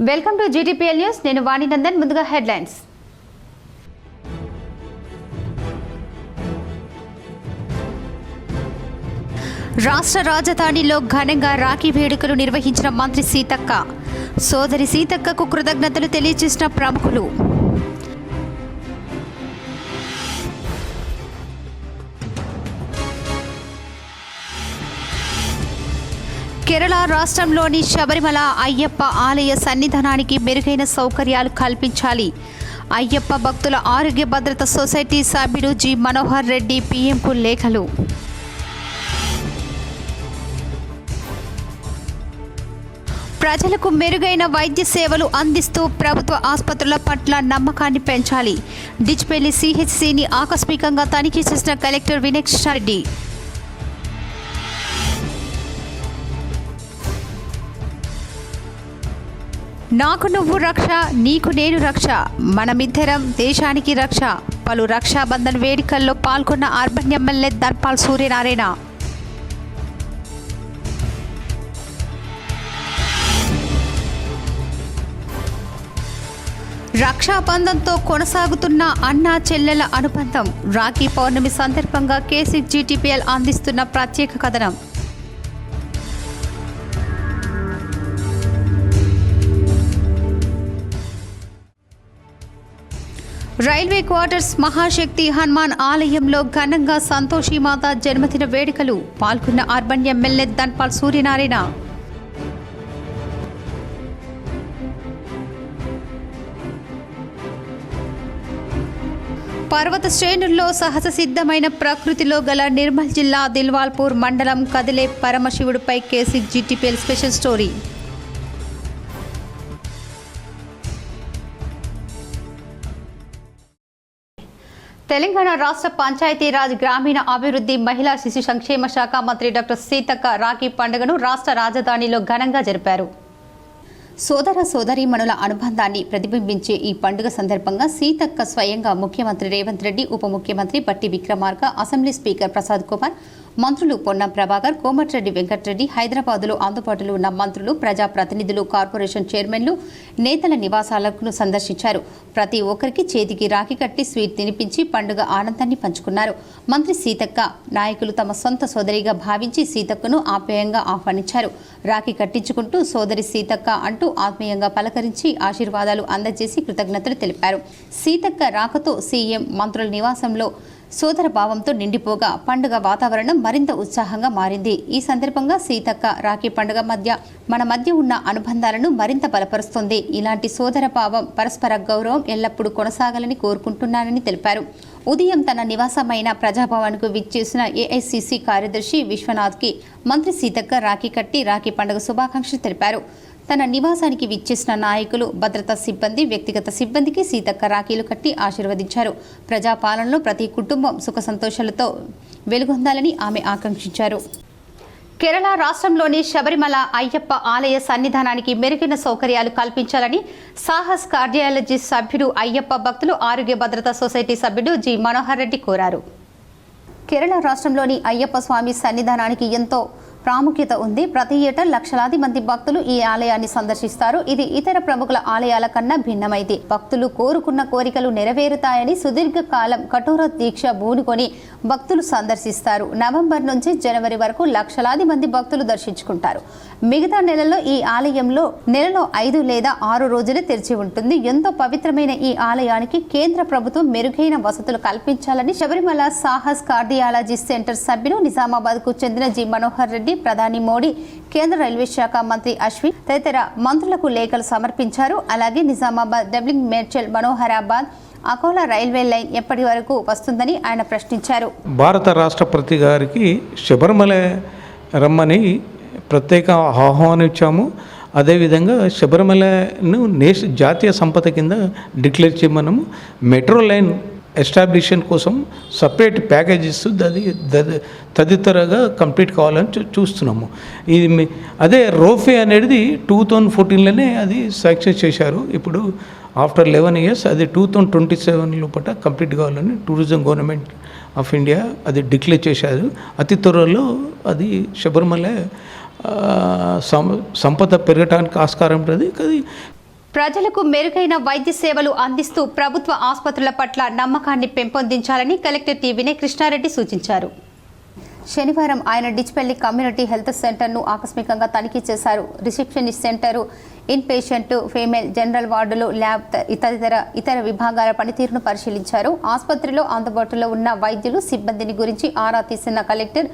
Welcome to GTPL news. నేను వాణి నందన్. ముందుగా headlines. రాష్ట్ర రాజధానిలో ఘనంగా రాఖీ వేడుకలు నిర్వహించిన మంత్రి సీతక్క. సోదరి సీతక్కకు కృతజ్ఞతలు తెలియజేసిన ప్రముఖులు. కేరళ రాష్ట్రంలోని శబరిమల అయ్యప్ప ఆలయ సన్నిధానానికి మెరుగైన సౌకర్యాలు కల్పించాలి. అయ్యప్ప భక్తుల ఆరోగ్య భద్రత సొసైటీ సభ్యుడు జి మనోహర్ రెడ్డి పీఎంకు లేఖలు. ప్రజలకు మెరుగైన వైద్య సేవలు అందిస్తూ ప్రభుత్వ ఆసుపత్రుల పట్ల నమ్మకాన్ని పెంచాలి. డిచ్పల్లి సిహెచ్సిని ఆకస్మికంగా తనిఖీ చేసిన కలెక్టర్ వినయ్ కృష్ణారెడ్డి. నాకు నువ్వు రక్ష, నీకు నేను రక్ష, మనమిద్దరం దేశానికి రక్ష. పలు రక్షాబంధన్ వేడుకల్లో పాల్గొన్న అర్బన్ ఎమ్మెల్యే ధర్పాల్ సూర్యనారాయణ. రక్షాబంధంతో కొనసాగుతున్న అన్నా చెల్లెల అనుబంధం. రాఖీ పౌర్ణమి సందర్భంగా కేసిక్ జీటీపీఎల్ అందిస్తున్న ప్రత్యేక కథనం. రైల్వే క్వార్టర్స్ మహాశక్తి హనుమాన్ ఆలయంలో ఘనంగా సంతోషిమాత జన్మదిన వేడుకలు. పాల్గొన్న అర్బన్ ఎమ్మెల్యే ధన్పాల్ సూర్యనారాయణ. పర్వత శ్రేణుల్లో సహజ సిద్ధమైన ప్రకృతిలో గల నిర్మల్ జిల్లా దిల్వాల్పూర్ మండలం కదిలే పరమశివుడిపై కేసిక్ జీటీపీఎల్ స్పెషల్ స్టోరీ. తెలంగాణ రాష్ట్ర పంచాయతీరాజ్ గ్రామీణ అభివృద్ధి మహిళా శిశు సంక్షేమ శాఖ మంత్రి డాక్టర్ సీతక్క రాఖీ పండుగను రాష్ట్ర రాజధానిలో ఘనంగా జరిపారు. సోదర సోదరీమణుల అనుబంధాన్ని ప్రతిబింబించే ఈ పండుగ సందర్భంగా సీతక్క స్వయంగా ముఖ్యమంత్రి రేవంత్ రెడ్డి, ఉప ముఖ్యమంత్రి బట్టి విక్రమార్క, అసెంబ్లీ స్పీకర్ ప్రసాద్ కుమార్, మంత్రులు పొన్నం ప్రభాకర్, కోమటిరెడ్డి వెంకటరెడ్డి, హైదరాబాదులో అందుబాటులో ఉన్న మంత్రులు, ప్రజాప్రతినిధులు, కార్పొరేషన్ చైర్మన్లు, నేతల నివాసాలను సందర్శించారు. ప్రతి ఒక్కరికి చేతికి రాఖీ కట్టి స్వీట్ తినిపించి పండుగ ఆనందాన్ని పంచుకున్నారు. మంత్రి సీతక్క నాయకులు తమ సొంత సోదరిగా భావించి సీతక్కను ఆప్యాయంగా ఆహ్వానించారు. రాఖీ కట్టించుకుంటూ సోదరి సీతక్క అంటూ ఆత్మీయంగా పలకరించి ఆశీర్వాదాలు అందజేసి కృతజ్ఞతలు తెలిపారు. సీతక్క రాకతో సీఎం మంత్రుల నివాసంలో సోదర భావంతో నిండిపోగా పండుగ వాతావరణం మరింత ఉత్సాహంగా మారింది. ఈ సందర్భంగా సీతక్క రాఖీ పండుగ మన మధ్య ఉన్న అనుబంధాలను మరింత బలపరుస్తుంది. ఇలాంటి సోదర భావం, పరస్పర గౌరవం ఎల్లప్పుడూ కొనసాగాలని కోరుకుంటున్నానని తెలిపారు. ఉదయం తన నివాసమైన ప్రజాభవన్కు విచ్చేసిన ఏఐసిసి కార్యదర్శి విశ్వనాథ్కి మంత్రి సీతక్క రాఖీ కట్టి రాఖీ పండుగ శుభాకాంక్షలు తెలిపారు. తన నివాసానికి విచ్చేసిన నాయకులు, భద్రతా సిబ్బంది, వ్యక్తిగత సిబ్బందికి సీతక్క రాఖీలు కట్టి ఆశీర్వదించారు. ప్రజాపాలనలో ప్రతి కుటుంబం సుఖ సంతోషాలతో వెలుగొందాలని ఆమె ఆకాంక్షించారు. కేరళ రాష్ట్రంలోని శబరిమల అయ్యప్ప ఆలయ సన్నిధానానికి మెరుగైన సౌకర్యాలు కల్పించాలని సాహస్ కార్డియాలజిస్ట్ సభ్యుడు, అయ్యప్ప భక్తులు ఆరోగ్య భద్రతా సొసైటీ సభ్యుడు జి మనోహర్ రెడ్డి కోరారు. కేరళ రాష్ట్రంలోని అయ్యప్ప స్వామి సన్నిధానానికి ఎంతో ప్రాముఖ్యత ఉంది. ప్రతి ఏటా లక్షలాది మంది భక్తులు ఈ ఆలయాన్ని సందర్శిస్తారు. ఇది ఇతర ప్రముఖుల ఆలయాల కన్నా భిన్నమైంది. భక్తులు కోరుకున్న కోరికలు నెరవేరుతాయని సుదీర్ఘకాలం కఠోర దీక్ష బూనుకొని భక్తులు సందర్శిస్తారు. నవంబర్ నుంచి జనవరి వరకు లక్షలాది మంది భక్తులు దర్శించుకుంటారు. మిగతా నెలల్లో ఈ ఆలయంలో నెలలో 5 లేదా 6 రోజులే తెరిచి ఉంటుంది. ఎంతో పవిత్రమైన ఈ ఆలయానికి కేంద్ర ప్రభుత్వం మెరుగైన వసతులు కల్పించాలని శబరిమల సాహస్ కార్డియాలజిస్ట్ సెంటర్ సభ్యులు, నిజామాబాద్ కు చెందిన జి మనోహర్ రెడ్డి, ప్రధాని మోడీ, కేంద్ర రైల్వే శాఖ మంత్రి అశ్విన్ తదితర మంత్రులకు లేఖలు సమర్పించారు. అలాగే Nizamabad, doubling, Medchal, Manoharabad, Akola railway line ఎప్పటి వరకు వస్తుందని ఆయన ప్రశ్నించారు. భారత రాష్ట్రపతి గారికి శబరిమల రమ్మని ప్రత్యేక ఆహ్వానించాము. అదేవిధంగా శబరిమలను జాతీయ సంపద కింద డిక్లేర్ చేయమనము. మెట్రో లైన్ ఎస్టాబ్లిషన్ కోసం సపరేట్ ప్యాకేజెస్ తదితరగా కంప్లీట్ కావాలని చూస్తున్నాము. ఇది అదే రోఫే అనేది 2014లోనే అది సక్సెస్ చేశారు. ఇప్పుడు ఆఫ్టర్ 11 years అది 2027 లోపల కంప్లీట్ కావాలని టూరిజం గవర్నమెంట్ ఆఫ్ ఇండియా అది డిక్లేర్ చేశారు. అతి త్వరలో అది శబరిమల సంపద పెరగటానికి ఆస్కారం ఉంటుంది. ప్రజలకు మెరుగైన వైద్య సేవలు అందిస్తూ ప్రభుత్వ ఆసుపత్రుల పట్ల నమ్మకాన్ని పెంపొందించాలని కలెక్టర్ టి వినయ్ కృష్ణారెడ్డి సూచించారు. శనివారం ఆయన డిచ్పల్లి కమ్యూనిటీ హెల్త్ సెంటర్ను ఆకస్మికంగా తనిఖీ చేశారు. Receptionist centre, in patient, female, general వార్డులు, ల్యాబ్ ఇతర విభాగాల పనితీరును పరిశీలించారు. ఆసుపత్రిలో అందుబాటులో ఉన్న వైద్యులు, సిబ్బందిని గురించి ఆరా తీసిన కలెక్టర్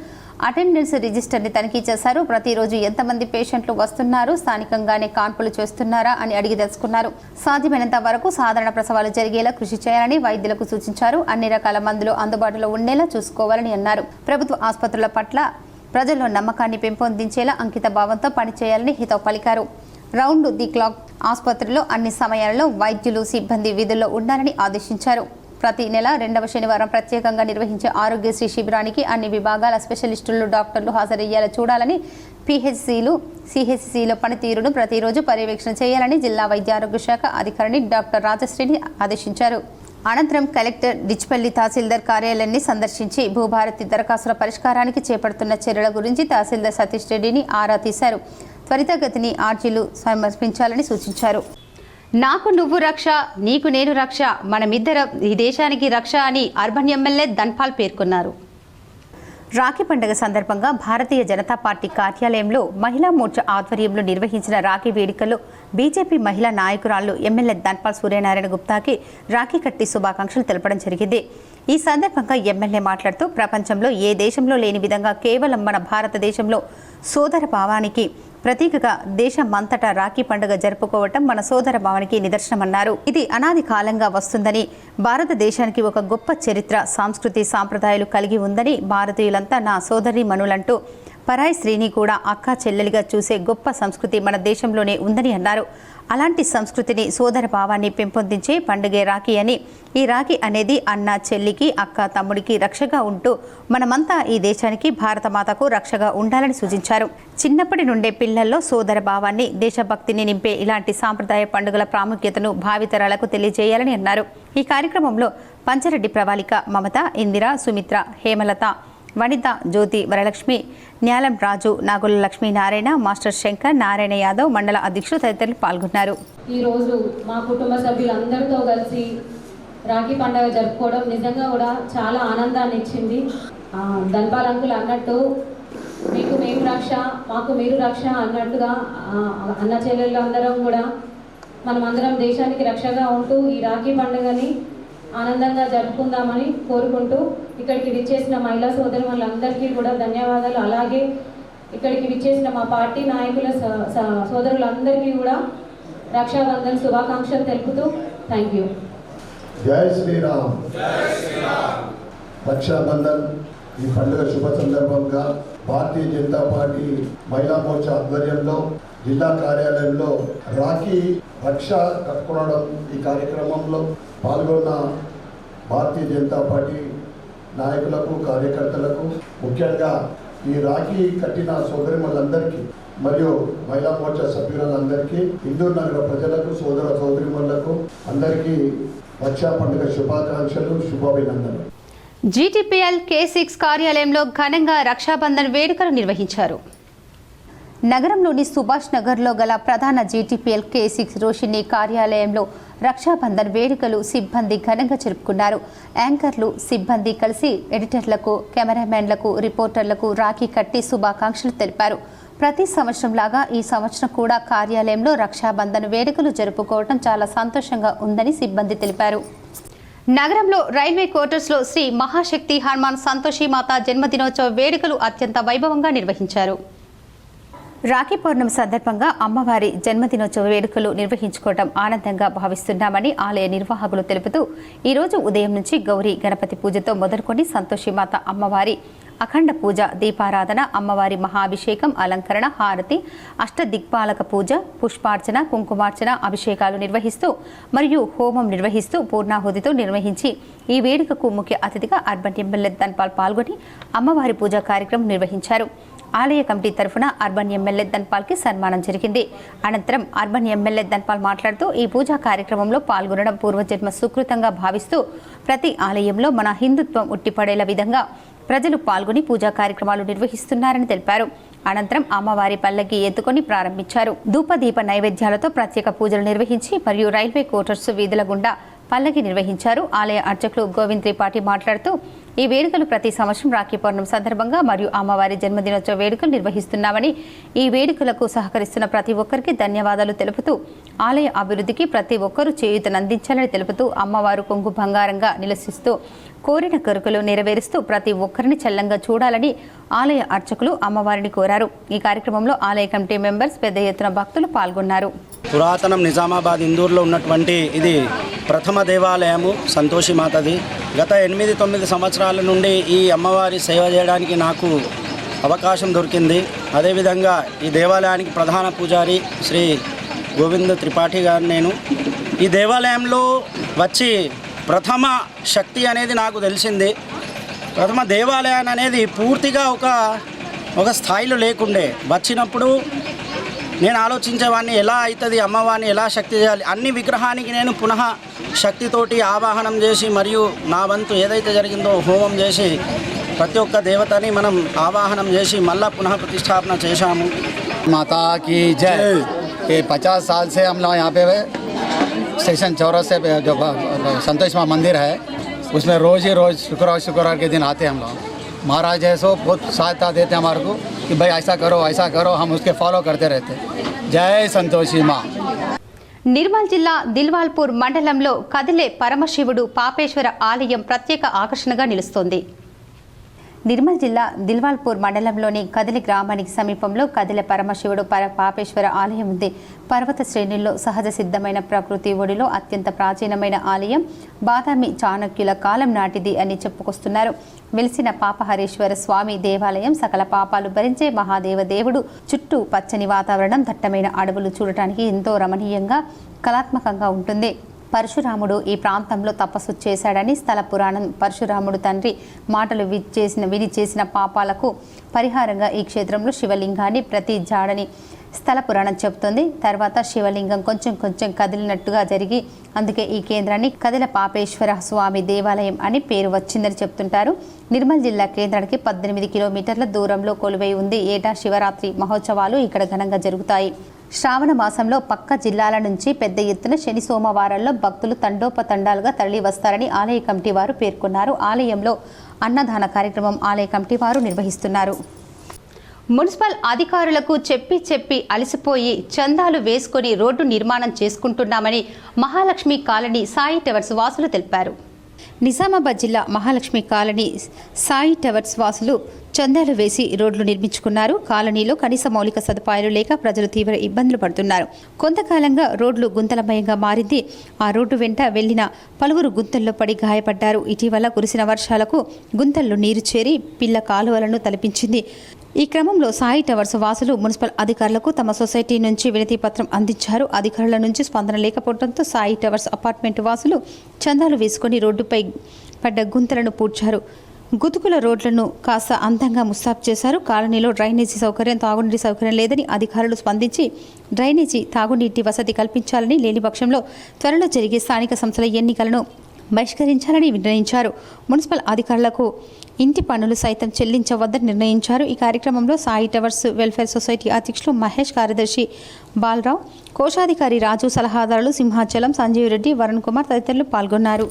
అటెండెన్స్ రిజిస్టర్ని తనిఖీ చేశారు. ప్రతిరోజు ఎంతమంది పేషెంట్లు వస్తున్నారు, స్థానికంగానే కాన్పులు చేస్తున్నారా అని అడిగి తెలుసుకున్నారు. సాధ్యమైనంత వరకు సాధారణ ప్రసవాలు జరిగేలా కృషి చేయాలని వైద్యులకు సూచించారు. అన్ని రకాల మందులు అందుబాటులో ఉండేలా చూసుకోవాలని అన్నారు. ప్రభుత్వ ఆసుపత్రుల పట్ల ప్రజల్లో నమ్మకాన్ని పెంపొందించేలా అంకిత భావంతో పనిచేయాలని హితవు పలికారు. రౌండ్ ది క్లాక్ ఆసుపత్రిలో అన్ని సమయాలలో వైద్యులు, సిబ్బంది విధుల్లో ఉండాలని ఆదేశించారు. ప్రతి నెల 2వ శనివారం ప్రత్యేకంగా నిర్వహించే ఆరోగ్యశ్రీ శిబిరానికి అన్ని విభాగాల స్పెషలిస్టులు, డాక్టర్లు హాజరయ్యేలా చూడాలని, పిహెచ్సిలు, సిహెచ్సిల పనితీరును ప్రతిరోజు పర్యవేక్షణ చేయాలని జిల్లా వైద్య ఆరోగ్య శాఖ అధికారిని డాక్టర్ రాజశ్రీని ఆదేశించారు. అనంతరం కలెక్టర్ డిచ్పల్లి తహసీల్దార్ కార్యాలయాన్ని సందర్శించి భూభారతి దరఖాస్తుల పరిష్కారానికి చేపడుతున్న చర్యల గురించి తహసీల్దార్ సతీష్ రెడ్డిని ఆరా తీశారు. త్వరితగతిని ఆర్జీలు సమర్పించాలని సూచించారు. నాకు నువ్వు రక్ష, నీకు నేను రక్ష, మనమిద్దరం ఈ దేశానికి రక్ష అని అర్బన్ ఎమ్మెల్యే ధన్పాల్ పేర్కొన్నారు. రాఖీ పండుగ సందర్భంగా భారతీయ జనతా పార్టీ కార్యాలయంలో మహిళా మోర్చా ఆధ్వర్యంలో నిర్వహించిన రాఖీ వేడుకల్లో బీజేపీ మహిళా నాయకురాళ్లు ఎమ్మెల్యే ధన్పాల్ సూర్యనారాయణ గుప్తాకి రాఖీ కట్టి శుభాకాంక్షలు తెలపడం జరిగింది. ఈ సందర్భంగా ఎమ్మెల్యే మాట్లాడుతూ ప్రపంచంలో ఏ దేశంలో లేని విధంగా కేవలం మన భారతదేశంలో సోదర భావానికి ప్రతీకగా దేశమంతటా రాఖీ పండుగ జరుపుకోవటం మన సోదర భావానికి నిదర్శనమన్నారు. ఇది అనాది కాలంగా వస్తుందని, భారతదేశానికి ఒక గొప్ప చరిత్ర, సంస్కృతి, సాంప్రదాయాలు కలిగి ఉందని, భారతీయులంతా నా సోదరి మనులంటూ పరాయి స్త్రీని కూడా అక్క చెల్లెలిగా చూసే గొప్ప సంస్కృతి మన దేశంలోనే ఉందని అన్నారు. అలాంటి సంస్కృతిని, సోదర భావాన్ని పెంపొందించే పండుగే రాఖీ అని, ఈ రాఖీ అనేది అన్న చెల్లికి, అక్క తమ్ముడికి రక్షగా ఉంటూ మనమంతా ఈ దేశానికి, భారతమాతకు రక్షగా ఉండాలని సూచించారు. చిన్నప్పటి నుండే పిల్లల్లో సోదర భావాన్ని, దేశభక్తిని నింపే ఇలాంటి సాంప్రదాయ పండుగల ప్రాముఖ్యతను భావితరాలకు తెలియజేయాలని అన్నారు. ఈ కార్యక్రమంలో పంచరెడ్డి ప్రవాళిక, మమత, ఇందిర, సుమిత్ర, హేమలత, వనిత, జ్యోతి, వరలక్ష్మి, న్యాలం రాజు, నాగుల లక్ష్మీనారాయణ, మాస్టర్ శంకర్, నారాయణ యాదవ్, మండల అధ్యక్షులు తదితరులు పాల్గొన్నారు. ఈరోజు మా కుటుంబ సభ్యులందరితో కలిసి రాఖీ పండుగ జరుపుకోవడం నిజంగా కూడా చాలా ఆనందాన్ని ఇచ్చింది. ధన్పాల్ అంకుల్ అన్నట్టు మీకు మేము రక్ష, మాకు మీరు రక్ష అన్నట్టుగా అన్న చెల్లెళ్ళు అందరం కూడా మనమందరం దేశానికి రక్షగా ఉంటూ ఈ రాఖీ పండుగని ఆనందంగా జరుపుకుందామని కోరుకుంటూ ఇక్కడికి విచ్చేసిన మహిళా సోదరి వాళ్ళందరికీ కూడా ధన్యవాదాలు. అలాగే ఇక్కడికి విచ్చేసిన మా పార్టీ నాయకుల సోదరులందరికీ కూడా రక్షాబంధన్ శుభాకాంక్షలు తెలుపుతూ థ్యాంక్ యూ. జై శ్రీరామ్. రక్షాబంధన్ ఈ పండుగ శుభ సందర్భంగా భారతీయ జనతా పార్టీ మహిళా మోర్చా ఆధ్వర్యంలో జిల్లా కార్యాలయంలో రాఖీ రక్ష కట్టుకోవడం ఈ కార్యక్రమంలో పాల్గొన్న భారతీయ జనతా పార్టీ నాయకులకు, కార్యకర్తలకు, ముఖ్యంగా ఈ రాఖీ కట్టిన సోదరిమణులందరికీ మరియు మహిళా మోర్చా సభ్యులందరికీ, ఇందూరు నగర ప్రజలకు, సోదర సోదరిమణులకు అందరికీ రక్షా పండుగ శుభాకాంక్షలు, శుభాభినందనలు. జీటీపీఎల్ K6 కార్యాలయంలో ఘనంగా రక్షాబంధన్ వేడుకలు నిర్వహించారు. నగరంలోని సుభాష్ నగర్లో గల ప్రధాన జీటీపీఎల్ K6 రోషిని కార్యాలయంలో రక్షాబంధన్ వేడుకలు సిబ్బంది ఘనంగా జరుపుకున్నారు. యాంకర్లు, సిబ్బంది కలిసి ఎడిటర్లకు, కెమెరామెన్లకు, రిపోర్టర్లకు రాఖీ కట్టి శుభాకాంక్షలు తెలిపారు. ప్రతి సంవత్సరం లాగా ఈ సంవత్సరం కూడా కార్యాలయంలో రక్షాబంధన్ వేడుకలు జరుపుకోవడం చాలా సంతోషంగా ఉందని సిబ్బంది తెలిపారు. నగరంలో రైల్వే క్వార్టర్స్లో శ్రీ మహాశక్తి హనుమాన్ సంతోషిమాత జన్మదినోత్సవ వేడుకలు అత్యంత వైభవంగా నిర్వహించారు. రాఖీ పౌర్ణమి సందర్భంగా అమ్మవారి జన్మదినోత్సవ వేడుకలు నిర్వహించుకోవడం ఆనందంగా భావిస్తున్నామని ఆలయ నిర్వాహకులు తెలుపుతూ, ఈరోజు ఉదయం నుంచి గౌరీ గణపతి పూజతో మొదలుకొని సంతోషిమాత అమ్మవారి అఖండ పూజ, దీపారాధన, అమ్మవారి మహాభిషేకం, అలంకరణ, హారతి, అష్టదిక్పాలక పూజ, పుష్పార్చన, కుంకుమార్చన, అభిషేకాలు నిర్వహిస్తూ మరియు హోమం నిర్వహిస్తూ పూర్ణాహుతితో నిర్వహించి ఈ వేడుకకు ముఖ్య అతిథిగా అర్బన్ ఎమ్మెల్యే ధన్పాల్ పాల్గొని అమ్మవారి పూజా కార్యక్రమం నిర్వహించారు. ఆలయ కమిటీ తరఫున అర్బన్ ఎమ్మెల్యే ధన్పాల్కి సన్మానం జరిగింది. అనంతరం అర్బన్ ఎమ్మెల్యే ధన్పాల్ మాట్లాడుతూ, ఈ పూజా కార్యక్రమంలో పాల్గొనడం పూర్వజన్మ సుకృతంగా భావిస్తూ ప్రతి ఆలయంలో మన హిందుత్వం ఉట్టిపడేలా విధంగా ప్రజలు పాల్గొని పూజా కార్యక్రమాలు నిర్వహిస్తున్నారని తెలిపారు. అనంతరం అమ్మవారి పల్లకి ఎత్తుకొని ప్రారంభించారు. ధూపదీప నైవేద్యాలతో ప్రత్యేక పూజలు నిర్వహించి మరియు రైల్వే క్వార్టర్స్ వీధుల గుండా పల్లకి నిర్వహించారు. ఆలయ అర్చకులు గోవింద్ త్రిపాఠి మాట్లాడుతూ ఈ వేడుకలు ప్రతి సంవత్సరం రాఖీ పౌర్ణమి సందర్భంగా మరియు అమ్మవారి జన్మదినోత్సవ వేడుకలు నిర్వహిస్తున్నామని, ఈ వేడుకలకు సహకరిస్తున్న ప్రతి ఒక్కరికి ధన్యవాదాలు తెలుపుతూ ఆలయ అభివృద్ధికి ప్రతి ఒక్కరూ చేయూతనందించాలని తెలుపుతూ అమ్మవారు కొంగు బంగారంగా నిలసిస్తూ కోరిన కోరికలు నెరవేరుస్తూ ప్రతి ఒక్కరిని చల్లంగా చూడాలని ఆలయ అర్చకులు అమ్మవారిని కోరారు. ఈ కార్యక్రమంలో ఆలయ కమిటీ మెంబర్స్ పెద్ద ఎత్తున భక్తులు పాల్గొన్నారు. పురాతనం నిజామాబాద్ ఇందూరులో ఉన్నటువంటి ఇది ప్రథమ దేవాలయము సంతోషి మాతది. గత 8-9 సంవత్సరాల నుండి ఈ అమ్మవారి సేవ చేయడానికి నాకు అవకాశం దొరికింది. అదేవిధంగా ఈ దేవాలయానికి ప్రధాన పూజారి శ్రీ గోవింద్ త్రిపాఠి గారు. నేను ఈ దేవాలయంలో వచ్చి ప్రథమ శక్తి అనేది నాకు తెలిసింది. ప్రథమ దేవాలయం అనేది పూర్తిగా ఒక స్థాయిలో లేకుండే. వచ్చినప్పుడు నేను ఆలోచించేవాడిని, ఎలా అవుతుంది అమ్మవారిని ఎలా శక్తి చేయాలి. అన్ని విగ్రహానికి నేను పునః శక్తితోటి ఆవాహనం చేసి మరియు నా వంతు ఏదైతే జరిగిందో హోమం చేసి ప్రతి ఒక్క దేవతని మనం ఆవాహనం చేసి మళ్ళా పునః ప్రతిష్టాపన చేశాము. माता की जय। ये 50 साल से हम लोग यहाँ पे स्टेशन चौरासे पे जो संतोष माँ मंदिर है उसमें रोज़ ही रोज़ शुक्रवार के दिन आते हैं हम लोग। महाराज है सो बहुत सहायता देते हैं हमारे को कि भाई ऐसा करो, हम उसके फॉलो करते रहते। जय संतोषी माँ। నిర్మల్ జిల్లా దిల్వాల్పూర్ మండలంలో కదిలే పరమశివుడు పాపేశ్వర ఆలయం ప్రత్యేక ఆకర్షణగా నిలుస్తోంది. నిర్మల్ జిల్లా దిల్వాల్పూర్ మండలంలోని కదిలి గ్రామానికి సమీపంలో కదిలే పరమశివుడు పాపేశ్వర ఆలయం ఉంది. పర్వత శ్రేణుల్లో సహజ సిద్ధమైన ప్రకృతి ఒడిలో అత్యంత ప్రాచీనమైన ఆలయం బాదామి చాణక్యుల కాలం నాటిది అని చెప్పుకొస్తున్నారు. వెలిసిన పాపహరేశ్వర స్వామి దేవాలయం సకల పాపాలు భరించే మహాదేవ దేవుడు. చుట్టూ పచ్చని వాతావరణం, దట్టమైన అడవులు చూడటానికి ఎంతో రమణీయంగా కళాత్మకంగా ఉంటుంది. పరశురాముడు ఈ ప్రాంతంలో తపస్సు చేశాడని స్థల పురాణం. పరశురాముడు తండ్రి మాటలు విని చేసిన పాపాలకు పరిహారంగా ఈ క్షేత్రంలో శివలింగాన్ని ప్రతి జాడని స్థల పురాణం చెబుతుంది. తర్వాత శివలింగం కొంచెం కదిలినట్టుగా జరిగి అందుకే ఈ కేంద్రాన్ని కదిల పాపేశ్వర స్వామి దేవాలయం అని పేరు వచ్చిందని చెప్తుంటారు. నిర్మల్ జిల్లా కేంద్రానికి 18 కిలోమీటర్ల దూరంలో కొలువై ఉంది. ఏటా శివరాత్రి మహోత్సవాలు ఇక్కడ ఘనంగా జరుగుతాయి. శ్రావణ మాసంలో పక్క జిల్లాల నుంచి పెద్ద ఎత్తున శని సోమవారాల్లో భక్తులు తండోపతండాలుగా తరలి వస్తారని ఆలయ కమిటీ వారు పేర్కొన్నారు. ఆలయంలో అన్నదాన కార్యక్రమం ఆలయ కమిటీ వారు నిర్వహిస్తున్నారు. మున్సిపల్ అధికారులకు చెప్పి అలసిపోయి చందాలు వేసుకొని రోడ్డు నిర్మాణం చేసుకుంటున్నామని మహాలక్ష్మి కాలనీ సాయి టవర్స్ వాసులు తెలిపారు. నిజామాబాద్ జిల్లా మహాలక్ష్మి కాలనీ సాయి టవర్స్ వాసులు చందాలు వేసి రోడ్లు నిర్మించుకున్నారు. కాలనీలో కనీస మౌలిక సదుపాయాలు లేక ప్రజలు తీవ్ర ఇబ్బందులు పడుతున్నారు. కొంతకాలంగా రోడ్లు గుంతలమయంగా మారింది. ఆ రోడ్డు వెంట వెళ్లిన పలువురు గుంతల్లో పడి గాయపడ్డారు. ఇటీవల కురిసిన వర్షాలకు గుంతల్లో నీరు చేరి పిల్ల కాలువలను తలపించింది. ఈ క్రమంలో సాయి టవర్స్ వాసులు మున్సిపల్ అధికారులకు తమ సొసైటీ నుంచి వినతి పత్రం అందించారు. అధికారుల నుంచి స్పందన లేకపోవడంతో సాయి టవర్స్ అపార్ట్మెంట్ వాసులు చందాలు వేసుకుని రోడ్డుపై పడ్డ గుంతలను పూడ్చారు. గుతుకుల రోడ్లను కాస్త అందంగా ముస్తాబు చేశారు. కాలనీలో డ్రైనేజీ సౌకర్యం, తాగునీటి సౌకర్యం లేదని అధికారులు స్పందించి డ్రైనేజీ, తాగునీటి వసతి కల్పించాలని, లేని పక్షంలో త్వరలో జరిగే స్థానిక సంస్థల ఎన్నికలను బహిష్కరించాలని నిర్ణయించారు. మున్సిపల్ అధికారులకు ఇంటి పన్నులు సైతం చెల్లించవద్దని నిర్ణయించారు. ఈ కార్యక్రమంలో సాయి టవర్స్ వెల్ఫేర్ సొసైటీ అధ్యక్షులు మహేష్, కార్యదర్శి బాలరావు, కోశాధికారి రాజు, సలహాదారులు సింహాచలం, సంజీవ్ రెడ్డి, వరుణ్ కుమార్ తదితరులు పాల్గొన్నారు.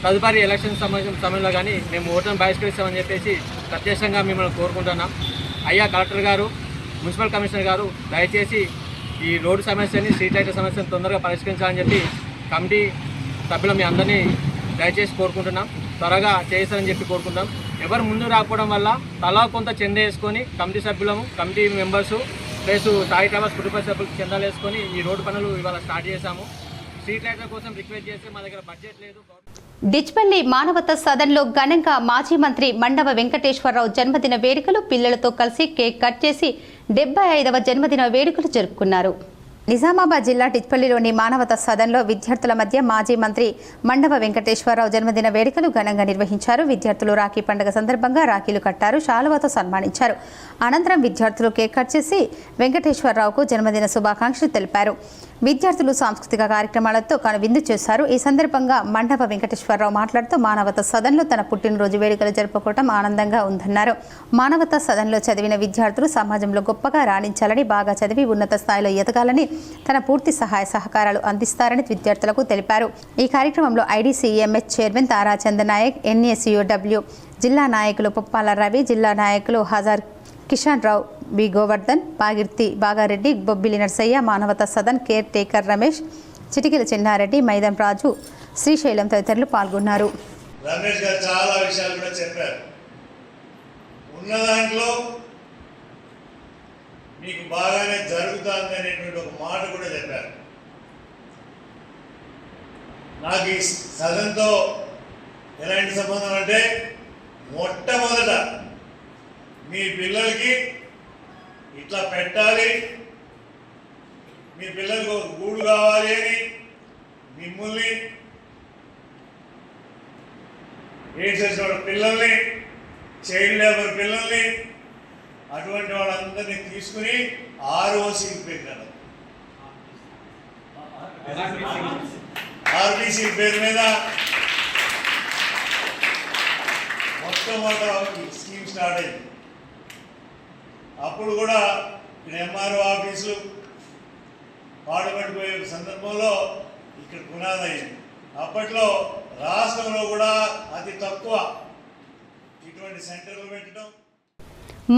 తదుపరి ఎలక్షన్ సమయంలో కానీ మేము ఓటును బహిష్కరిస్తామని చెప్పేసి ప్రత్యక్షంగా మిమ్మల్ని కోరుకుంటున్నాం. అయ్యా కలెక్టర్ గారు, మున్సిపల్ కమిషనర్ గారు దయచేసి ఈ రోడ్డు సమస్యని, స్ట్రీట్ లైట్ల సమస్యను తొందరగా పరిష్కరించాలని చెప్పి కమిటీ సభ్యులు మీ అందరినీ దయచేసి కోరుకుంటున్నాం. త్వరగా చేస్తారని చెప్పి కోరుకుంటాం. ఎవరు ముందు రాకపోవడం వల్ల తలా కొంత చందా వేసుకొని కమిటీ సభ్యులము, committee members plus Sai towers కుటుంబ సభ్యులకు చందాలు వేసుకొని ఈ రోడ్డు పనులు ఇవాళ స్టార్ట్ చేశాము. స్ట్రీట్ లైట్ల కోసం రిక్వెస్ట్ చేస్తే మా దగ్గర బడ్జెట్ లేదు. డిచ్పల్లి మానవతా సదన్లో ఘనంగా మాజీ మంత్రి మండవ వెంకటేశ్వరరావు జన్మదిన వేడుకలు పిల్లలతో కలిసి కేక్ కట్ చేసి 75వ జన్మదిన వేడుకలు జరుపుకున్నారు. నిజామాబాద్ జిల్లా డిచ్పల్లిలోని మానవతా సదన్లో విద్యార్థుల మధ్య మాజీ మంత్రి మండవ వెంకటేశ్వరరావు జన్మదిన వేడుకలు ఘనంగా నిర్వహించారు. విద్యార్థులు రాఖీ పండుగ సందర్భంగా రాఖీలు కట్టారు, శాలువాతో సన్మానించారు. అనంతరం విద్యార్థులు కేక్ కట్ చేసి వెంకటేశ్వరరావుకు జన్మదిన శుభాకాంక్షలు తెలిపారు. విద్యార్థులు సాంస్కృతిక కార్యక్రమాలతో కనువిందు చేశారు. ఈ సందర్భంగా మండప వెంకటేశ్వరరావు మాట్లాడుతూ మానవతా సదన్లో తన పుట్టినరోజు వేడుకలు జరుపుకోవడం ఆనందంగా ఉందన్నారు. మానవతా సదన్లో చదివిన విద్యార్థులు సమాజంలో గొప్పగా రాణించాలని, బాగా చదివి ఉన్నత స్థాయిలో ఎదగాలని తన పూర్తి సహాయ సహకారాలు అందిస్తారని విద్యార్థులకు తెలిపారు. ఈ కార్యక్రమంలో ఐడీసీఎంహెచ్ చైర్మన్ తారా చంద్రనాయక్, ఎన్ఎస్యుడబ్ల్యూ జిల్లా నాయకులు పుప్పాల రవి, జిల్లా నాయకులు హజార్ కిషన్ రావు, బి గోవర్ధన్, పాగిర్తి బాగారెడ్డి, బొబ్బిలి నర్సయ్య, మానవతా సదన్ కేర్ టేకర్ రమేష్, చిటికిల చిన్నారెడ్డి, మైదం రాజు, శ్రీశైలం తదితరులు పాల్గొన్నారు. రమేష్ గారు చాలా విషయాలు కూడా చెప్పారు. ఉన్న దాంట్లో మీకు బాగానే జరుగుతుంది అనేటువంటి ఒక మాట కూడా చెప్పారు. నాకు ఈ సదన్తో ఎలాంటి సంబంధం అంటే, మొట్టమొదట మీ పిల్లలకి ఇట్లా పెట్టాలి, మీ పిల్లలకు ఒక గూడు కావాలి అని మిమ్మల్ని ఏడ్ చేసిన పిల్లల్ని, చైల్డ్ లేబర్ పిల్లల్ని, అటువంటి వాళ్ళందరినీ తీసుకుని ఆర్ఓసీకి పెట్టారు. ఆర్బీసీ పేరు మీద మొట్టమొదటి స్కీమ్ స్టార్ట్ అయింది. అప్పుడు కూడా ఇక్కడ ఎంఆర్ఓ ఆఫీసులు పాడుపడిపోయే సందర్భంలో ఇక్కడ పునాది అయింది. అప్పట్లో రాష్ట్రంలో కూడా అతి తక్కువ ఇటువంటి సెంటర్లు పెట్టడం.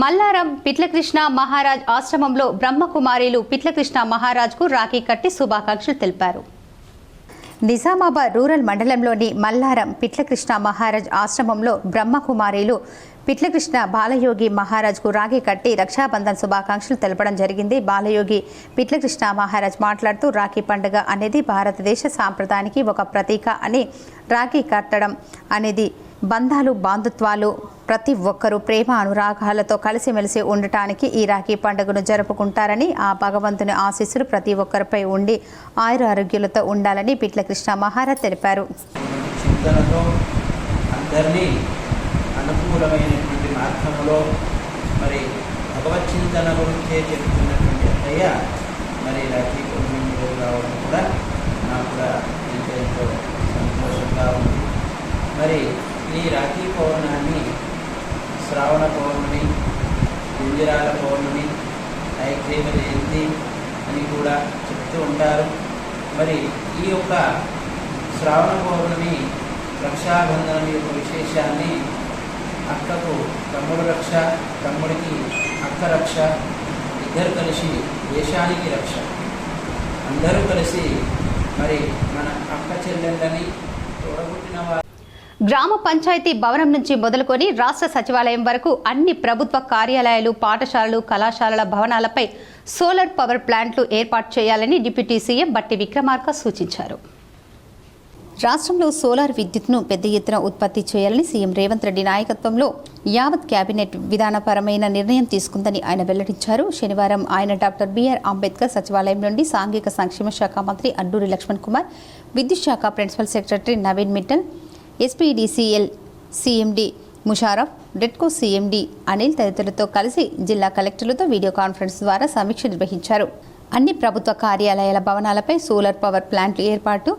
మల్లారం పిట్లకృష్ణ మహారాజ్ ఆశ్రమంలో బ్రహ్మకుమారీలు పిట్లకృష్ణ మహారాజ్కు రాఖీ కట్టి శుభాకాంక్షలు తెలిపారు. నిజామాబాద్ రూరల్ మండలంలోని మల్లారం పిట్లకృష్ణ మహారాజ్ ఆశ్రమంలో బ్రహ్మకుమారీలు పిట్లకృష్ణ బాలయోగి మహారాజ్కు రాఖీ కట్టి రక్షాబంధన్ శుభాకాంక్షలు తెలపడం జరిగింది. బాలయోగి పిట్లకృష్ణ మహారాజ్ మాట్లాడుతూ రాఖీ పండుగ అనేది భారతదేశ సాంప్రదాయానికి ఒక ప్రతీక అని, రాఖీ కట్టడం అనేది బంధాలు, బంధుత్వాలు, ప్రతి ఒక్కరూ ప్రేమ అనురాగాలతో కలిసిమెలిసి ఉండటానికి ఈ రాఖీ పండుగను జరుపుకుంటారని, ఆ భగవంతుని ఆశీస్సులు ప్రతి ఒక్కరిపై ఉండి ఆయుర ఆరోగ్యాలతో ఉండాలని పిట్లకృష్ణ మహారాజ్ తెలిపారు. అనుకూలమైనటువంటి మార్గంలో మరి భగవత్ చింతన గురించే చెప్తున్నటువంటి అత్తయ్య మరి రాఖీ పౌర్ణమి రావడం కూడా నాకు కూడా ఎంతో సంతోషంగా ఉంది. మరి ఈ రాఖీ పౌర్ణాన్ని శ్రావణ పౌర్ణమి, గుంజరాల పౌర్ణమి, ఐక్రేమ జయంతి అని కూడా చెప్తూ ఉంటారు. మరి ఈ యొక్క శ్రావణ పౌర్ణమి రక్షాబంధనం యొక్క విశేషాన్ని అక్కకు తమ్ముడు రక్ష, తమ్ముడికి అక్క రక్ష, ఇద్దరు కలిసి దేశానికి రక్ష, అందరూ కలిసి మరి మన అక్క చెల్లెళ్ళని తోడబుట్టిన వారు. గ్రామ పంచాయతీ భవనం నుంచి మొదలుకొని రాష్ట్ర సచివాలయం వరకు అన్ని ప్రభుత్వ కార్యాలయాలు, పాఠశాలలు, కళాశాలల భవనాలపై సోలార్ పవర్ ప్లాంట్లు ఏర్పాటు చేయాలని డిప్యూటీ సీఎం బట్టి విక్రమార్క సూచించారు. రాష్ట్రంలో సోలార్ విద్యుత్ను పెద్ద ఎత్తున ఉత్పత్తి చేయాలని సీఎం రేవంత్ రెడ్డి నాయకత్వంలో యావత్ కేబినెట్ విధానపరమైన నిర్ణయం తీసుకుందని ఆయన వెల్లడించారు. శనివారం ఆయన డాక్టర్ బిఆర్ అంబేద్కర్ సచివాలయం నుండి సాంఘిక సంక్షేమ శాఖ మంత్రి అడ్డూరి లక్ష్మణ్ కుమార్, విద్యుత్ శాఖ principal secretary Naveen Mittal, SPDCL CMD Musharraf, డెట్కో సీఎండీ అనిల్ తదితరులతో కలిసి జిల్లా కలెక్టర్లతో వీడియో కాన్ఫరెన్స్ ద్వారా సమీక్ష నిర్వహించారు. అన్ని ప్రభుత్వ కార్యాలయాల భవనాలపై సోలార్ పవర్ ప్లాంట్లు ఏర్పాటు,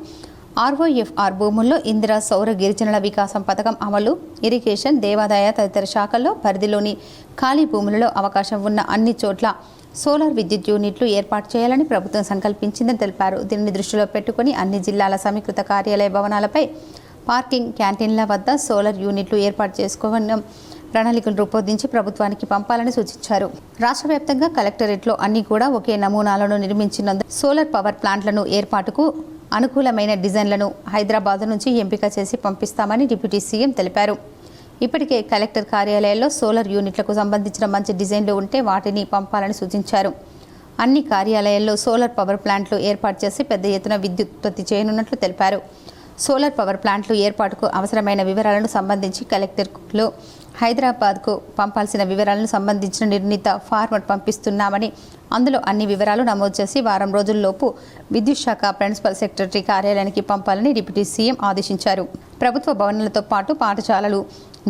ఆర్ఓఎఫ్ఆర్ భూముల్లో ఇందిరా సౌర గిరిజనుల వికాసం పథకం అమలు, ఇరిగేషన్, దేవాదాయ తదితర శాఖల్లో పరిధిలోని ఖాళీ భూములలో అవకాశం ఉన్న అన్ని చోట్ల సోలార్ విద్యుత్ యూనిట్లు ఏర్పాటు చేయాలని ప్రభుత్వం సంకల్పించిందని తెలిపారు. దీనిని దృష్టిలో పెట్టుకుని అన్ని జిల్లాల సమీకృత కార్యాలయ భవనాలపై పార్కింగ్, క్యాంటీన్ల వద్ద సోలార్ యూనిట్లు ఏర్పాటు చేసుకోవడం ప్రణాళికలు రూపొందించి ప్రభుత్వానికి పంపాలని సూచించారు. రాష్ట్ర వ్యాప్తంగా కలెక్టరేట్లో అన్ని కూడా ఒకే నమూనాలను నిర్మించినందున సోలార్ పవర్ ప్లాంట్లను ఏర్పాటుకు అనుకూలమైన డిజైన్లను హైదరాబాద్ నుంచి ఎంపిక చేసి పంపిస్తామని డిప్యూటీ సీఎం తెలిపారు. ఇప్పటికే కలెక్టర్ కార్యాలయాల్లో సోలార్ యూనిట్లకు సంబంధించిన మంచి డిజైన్లు ఉంటే వాటిని పంపాలని సూచించారు. అన్ని కార్యాలయాల్లో సోలార్ పవర్ ప్లాంట్లు ఏర్పాటు చేసి పెద్ద ఎత్తున విద్యుత్ ఉత్పత్తి చేయనున్నట్లు తెలిపారు. సోలార్ పవర్ ప్లాంట్లు ఏర్పాటుకు అవసరమైన వివరాలను సంబంధించి కలెక్టర్లో హైదరాబాద్కు పంపాల్సిన వివరాలను సంబంధించిన నిర్ణీత ఫార్మాట్ పంపిస్తున్నామని, అందులో అన్ని వివరాలు నమోదు చేసి వారం రోజుల్లోపు విద్యుత్ శాఖ ప్రిన్సిపల్ సెక్రటరీ కార్యాలయానికి పంపాలని డిప్యూటీ సీఎం ఆదేశించారు. ప్రభుత్వ భవనాలతో పాటు పాఠశాలలు,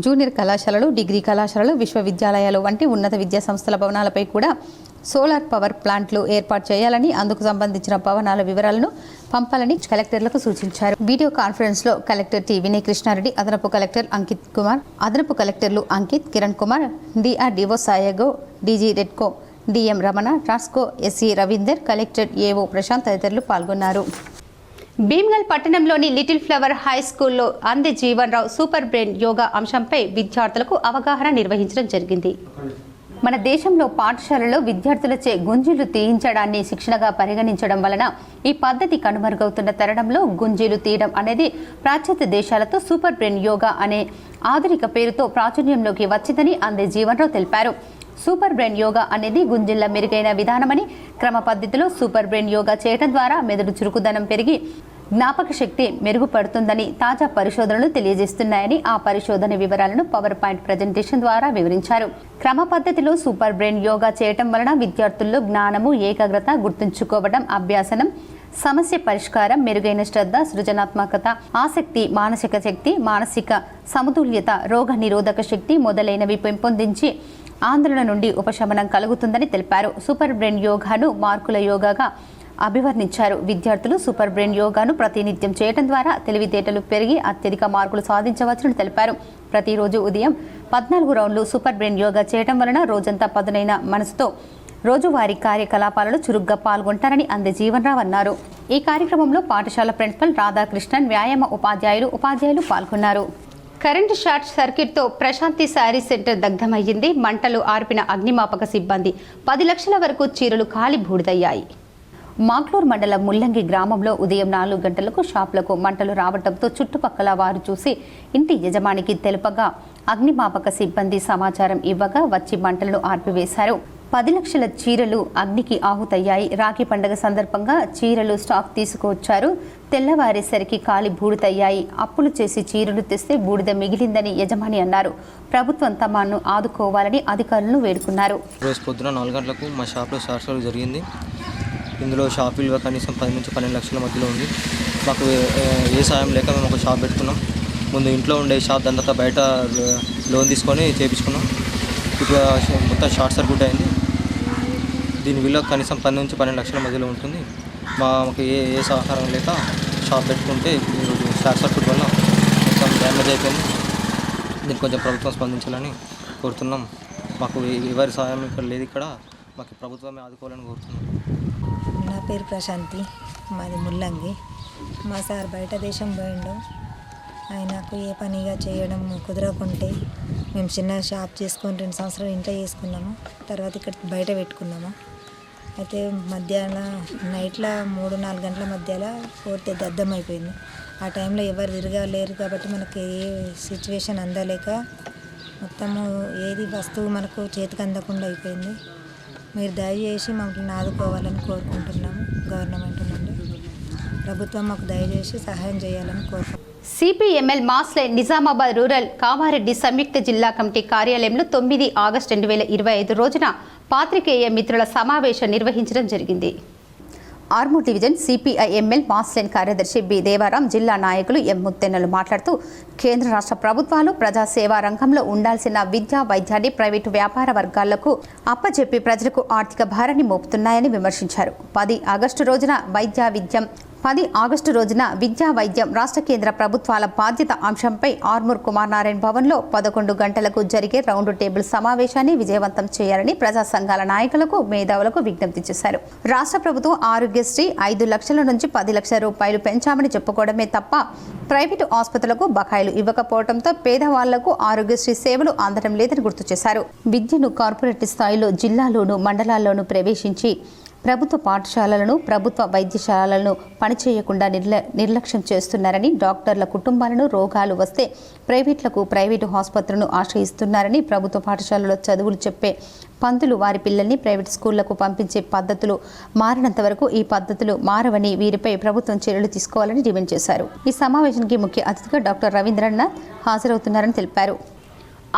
జూనియర్ కళాశాలలు, డిగ్రీ కళాశాలలు, విశ్వవిద్యాలయాలు వంటి ఉన్నత విద్యా సంస్థల భవనాలపై కూడా సోలార్ పవర్ ప్లాంట్లు ఏర్పాటు చేయాలని అందుకు సంబంధించిన భవనాల వివరాలను పంపాలని కలెక్టర్లకు సూచించారు. వీడియో కాన్ఫరెన్స్ లో కలెక్టర్ టి వినయ్ కృష్ణారెడ్డి, అదనపు కలెక్టర్ అంకిత్ కుమార్, అదనపు కలెక్టర్లు అంకిత్, కిరణ్ కుమార్, డిఆర్డిఓ సాయగో, డీజీ రెడ్కో డిఎం రమణ, ట్రాస్కో SE Ravinder, collector AO Prashanth తదితరులు పాల్గొన్నారు. భీమ్గల్ పట్టణంలోని లిటిల్ ఫ్లవర్ హై స్కూల్లో అందే జీవన్ రావు సూపర్ బ్రెయిన్ యోగా అంశంపై విద్యార్థులకు అవగాహన నిర్వహించడం జరిగింది. మన దేశంలో పాఠశాలలో విద్యార్థులచే గుంజీలు తీయించడాన్ని శిక్షణగా పరిగణించడం వలన ఈ పద్ధతి కనుమరుగవుతున్న తరుణంలో గుంజీలు తీయడం అనేది పాశ్చాత్య దేశాలతో సూపర్ బ్రెయిన్ యోగా అనే ఆధునిక పేరుతో ప్రాచుర్యంలోకి వచ్చిందని అందే జీవన్ రావు తెలిపారు. సూపర్ బ్రెయిన్ యోగా అనేది గుంజిళ్ల మెరుగైన విధానమని, క్రమ పద్ధతిలో సూపర్ బ్రెయిన్ యోగా చేయడం ద్వారా మెదడు చురుకుదనం పెరిగి జ్ఞాపక శక్తి మెరుగుపడుతుందని తాజా పరిశోధనలు తెలియజేస్తున్నాయని ఆ పరిశోధన వివరాలను పవర్ పాయింట్ ప్రజెంటేషన్ ద్వారా వివరించారు. క్రమ పద్ధతిలో సూపర్ బ్రెయిన్ యోగా చేయటం వలన విద్యార్థుల్లో జ్ఞానము, ఏకాగ్రత, గుర్తుంచుకోవడం, అభ్యాసనం, సమస్య పరిష్కారం, మెరుగైన శ్రద్ధ, సృజనాత్మకత, ఆసక్తి, మానసిక శక్తి, మానసిక సమతుల్యత, రోగ నిరోధక శక్తి మొదలైనవి పెంపొందించి ఆందోళన నుండి ఉపశమనం కలుగుతుందని తెలిపారు. సూపర్ బ్రెయిన్ యోగాను మార్కుల యోగాగా అభివర్ణించారు. విద్యార్థులు సూపర్ బ్రెయిన్ యోగాను ప్రతినిత్యం చేయడం ద్వారా తెలివితేటలు పెరిగి అత్యధిక మార్కులు సాధించవచ్చని తెలిపారు. ప్రతిరోజు ఉదయం 14 రౌండ్లు సూపర్ బ్రెయిన్ యోగా చేయడం వలన రోజంతా పదునైన మనసుతో రోజువారీ కార్యకలాపాలలో చురుగ్గా పాల్గొంటారని అందే జీవన్ రావు అన్నారు. ఈ కార్యక్రమంలో పాఠశాల ప్రిన్సిపల్ రాధాకృష్ణన్, వ్యాయామ ఉపాధ్యాయులు పాల్గొన్నారు. కరెంటు షార్ట్ సర్క్యూట్తో ప్రశాంతి శారీ సెంటర్ దగ్ధమయ్యింది. మంటలు ఆర్పిన అగ్నిమాపక సిబ్బంది. 10 లక్షల వరకు చీరలు కాలి బూడిదయ్యాయి. మాగ్లూర్ మండలం ముల్లంగి గ్రామంలో ఉదయం 4 గంటలకు షాపులకు మంటలు రావడంతో చుట్టుపక్కల వారు చూసి ఇంటి యజమానికి తెలుపగా అగ్నిమాపక సిబ్బంది సమాచారం ఇవ్వగా వచ్చి మంటలను ఆర్పివేశారు. 10 లక్షల చీరలు అగ్నికి ఆహుతయ్యాయి. రాఖీ పండుగ సందర్భంగా చీరలు స్టాక్ తీసుకువచ్చారు. తెల్లవారేసరికి కాలి బూడిదయ్యాయి. అప్పులు చేసి చీరలు తెస్తే బూడిద మిగిలిందని యజమాని అన్నారు. ప్రభుత్వం తమను ఆదుకోవాలని అధికారులను వేడుకున్నారు. రోజు పొద్దున 4 గంటలకు మా షాప్లో షార్ట్ సర్క్యూట్ జరిగింది. ఇందులో షాప్ విలువ కనీసం 10 నుంచి 12 లక్షల మధ్యలో ఉంది. మాకు ఏ సాయం లేక మేము ఒక షాప్ పెట్టుకున్నాం. ముందు ఇంట్లో ఉండే షాప్ దాని బయట లోన్ తీసుకొని చేయించుకున్నాం. ఇట్లా మొత్తం షార్ట్ సర్క్యూట్ అయింది. దీని విలువ కనీసం 10 నుంచి 12 లక్షల మధ్యలో ఉంటుంది. మాకు ఏ సహకారం లేక షాప్ పెట్టుకుంటే షార్ట్ సర్క్యూట్ వల్ల మొత్తం డ్యామేజ్ అయిపోయింది. దీనికి కొంచెం ప్రభుత్వం స్పందించాలని కోరుతున్నాం. మాకు ఎవరి సహాయం ఇక్కడ లేదు. ఇక్కడ మాకు ప్రభుత్వమే ఆదుకోవాలని కోరుతున్నాం. నా పేరు ప్రశాంతి, మాది ముల్లంగి. మా సార్ బయట దేశం పోయిండు. ఆయనకు ఏ పనిగా చేయడం కుదరకుంటే మేము చిన్న షాప్ చేసుకొని 2 సంవత్సరాలు ఇంట్లో చేసుకున్నాము. తర్వాత ఇక్కడ బయట పెట్టుకున్నాము. అయితే మధ్యాహ్నం నైట్లో 3-4 గంటల మధ్యలో పూర్తి దద్దమైపోయింది. ఆ టైంలో ఎవరు తిరగలేరు కాబట్టి మనకి ఏ సిచ్యువేషన్ అందలేక మొత్తము ఏది వస్తువు మనకు చేతికి అందకుండా అయిపోయింది. మీరు దయచేసి మమ్మల్ని ఆదుకోవాలని కోరుకుంటున్నాము. గవర్నమెంట్ నుండి ప్రభుత్వం మాకు దయచేసి సహాయం చేయాలని కోరుకుంటున్నాము. CPML mass line Nizamabad rural Kamareddy సంయుక్త జిల్లా కమిటీ కార్యాలయంలో 9 ఆగస్టు 2025 రోజున పాత్రికేయ మిత్రుల సమావేశం నిర్వహించడం జరిగింది. ఆర్మూర్ డివిజన్ సిపిఐఎంఎల్ మాస్లైన్ కార్యదర్శి బి దేవారాం, జిల్లా నాయకులు ఎం ముత్తెన్నలు మాట్లాడుతూ కేంద్ర రాష్ట్ర ప్రభుత్వాలు ప్రజాసేవా రంగంలో ఉండాల్సిన విద్యా వైద్యాన్ని ప్రైవేటు వ్యాపార వర్గాలకు అప్పచెప్పి ప్రజలకు ఆర్థిక భారాన్ని మోపుతున్నాయని విమర్శించారు. 10 ఆగస్టు రోజున విద్యా వైద్యం రాష్ట్ర కేంద్ర ప్రభుత్వాల బాధ్యత అంశంపై ఆర్మూర్ కుమార్ నారాయణ భవన్లో 11 గంటలకు జరిగే రౌండ్ టేబుల్ సమావేశాన్ని విజయవంతం చేయాలని ప్రజా సంఘాల నాయకులకు, మేధావులకు విజ్ఞప్తి చేశారు. రాష్ట్ర ప్రభుత్వం ఆరోగ్యశ్రీ 5 లక్షల నుంచి 10 లక్షల రూపాయలు పెంచామని చెప్పుకోవడమే తప్ప ప్రైవేటు ఆసుపత్రులకు బకాయిలు ఇవ్వకపోవడంతో పేదవాళ్లకు ఆరోగ్యశ్రీ సేవలు అందడం లేదని గుర్తు చేశారు. విద్యను కార్పొరేట్ స్థాయిలో జిల్లాలోను, మండలాల్లోనూ ప్రవేశించి ప్రభుత్వ పాఠశాలలను, ప్రభుత్వ వైద్యశాలలను పనిచేయకుండా నిర్లక్ష్యం చేస్తున్నారని, డాక్టర్ల కుటుంబాలను రోగాలు వస్తే ప్రైవేటు ఆసుపత్రులను ఆశ్రయిస్తున్నారని, ప్రభుత్వ పాఠశాలలో చదువులు చెప్పే పంతులు వారి పిల్లల్ని ప్రైవేట్ స్కూళ్లకు పంపించే పద్ధతులు మారినంత వరకు ఈ పద్ధతులు మారవని, వీరిపై ప్రభుత్వం చర్యలు తీసుకోవాలని డిమాండ్ చేశారు. ఈ సమావేశానికి ముఖ్య అతిథిగా డాక్టర్ రవీంద్రనాథ్ హాజరవుతున్నారని తెలిపారు.